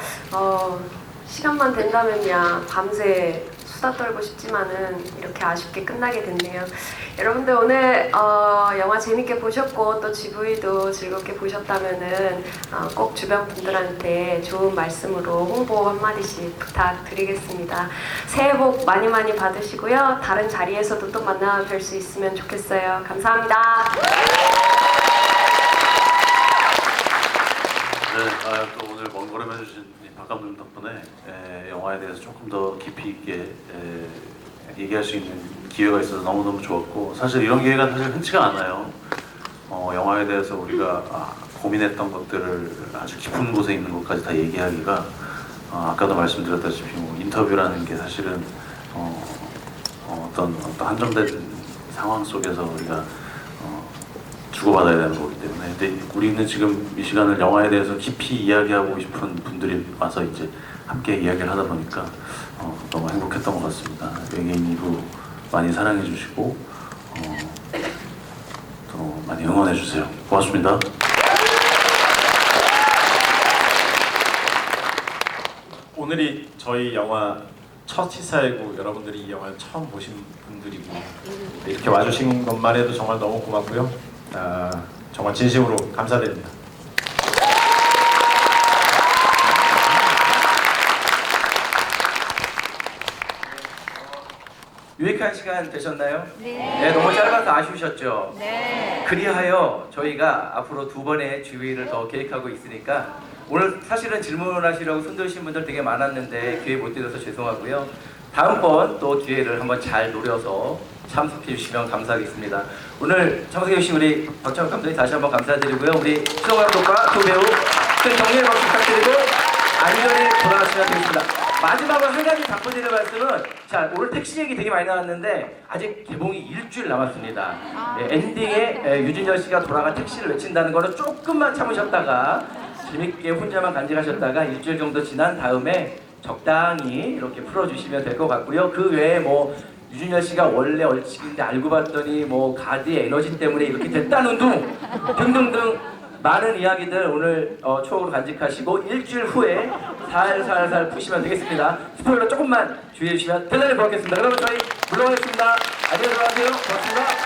Speaker 3: 시간만 된다면야 밤새 수다 떨고 싶지만은 이렇게 아쉽게 끝나게 됐네요. 여러분들 오늘 영화 재밌게 보셨고 또 GV도 즐겁게 보셨다면은 꼭 주변 분들한테 좋은 말씀으로 홍보 한마디씩 부탁드리겠습니다. 새해 복 많이 많이 받으시고요. 다른 자리에서도 또 만나 뵐 수 있으면 좋겠어요. 감사합니다.
Speaker 5: 네, 또 오늘 먼 걸음 해주신 박 감독님 덕분에 영화에 대해서 조금 더 깊이 있게 얘기할 수 있는 기회가 있어서 너무너무 좋았고, 사실 이런 기회가 사실 흔치가 않아요. 영화에 대해서 우리가 고민했던 것들을 아주 깊은 곳에 있는 것까지 다 얘기하기가, 아까도 말씀드렸다시피 뭐 인터뷰라는 게 사실은 어떤 한정된 상황 속에서 우리가 주고받아야 되는 거기 때문에, 근데 우리는 지금 이 시간을 영화에 대해서 깊이 이야기하고 싶은 분들이 와서 이제 함께 이야기를 하다 보니까 너무 행복했던 것 같습니다. 외계인 2부 많이 사랑해 주시고 또 많이 응원해 주세요. 고맙습니다.
Speaker 4: 오늘이 저희 영화 첫 시사이고 여러분들이 이 영화를 처음 보신 분들이고 이렇게 와주신 것만 해도 정말 너무 고맙고요. 정말 진심으로 감사드립니다.
Speaker 1: 유익한 시간 되셨나요? 네, 너무 짧아서 아쉬우셨죠?
Speaker 7: 네.
Speaker 1: 그리하여 저희가 앞으로 2번의 GV를 더 계획하고 있으니까 오늘 사실은 질문하시려고 손드신 분들 되게 많았는데 기회 못 드려서 죄송하고요. 다음번 또 기회를 한번 잘 노려서 참석해 주시면 감사하겠습니다. 오늘 참석해 주신 우리 박찬욱 감독님 다시 한번 감사드리고요. 우리 수동 감독과 두 배우 큰 격려의 박수 부탁드리고 안전히 돌아가시면 되겠습니다. 마지막으로 한 가지 덧붙이는 말씀은, 자, 오늘 택시 얘기 되게 많이 나왔는데 아직 개봉이 일주일 남았습니다. 엔딩에 유준열 씨가 돌아가 택시를 외친다는 거는 조금만 참으셨다가 재밌게 혼자만 간직하셨다가 일주일 정도 지난 다음에 적당히 이렇게 풀어주시면 될 것 같고요. 그 외에 뭐 유준열 씨가 원래 얼치기인데 알고 봤더니 뭐 가드의 에너지 때문에 이렇게 됐다는 둥 등등등 많은 이야기들 오늘 추억으로 간직하시고 일주일 후에 살살살 푸시면 되겠습니다. 스포일러 조금만 주의해 주시면 대단히 고맙겠습니다. 그러면 저희 물러가겠습니다. 안녕히 들어가세요. 고맙습니다.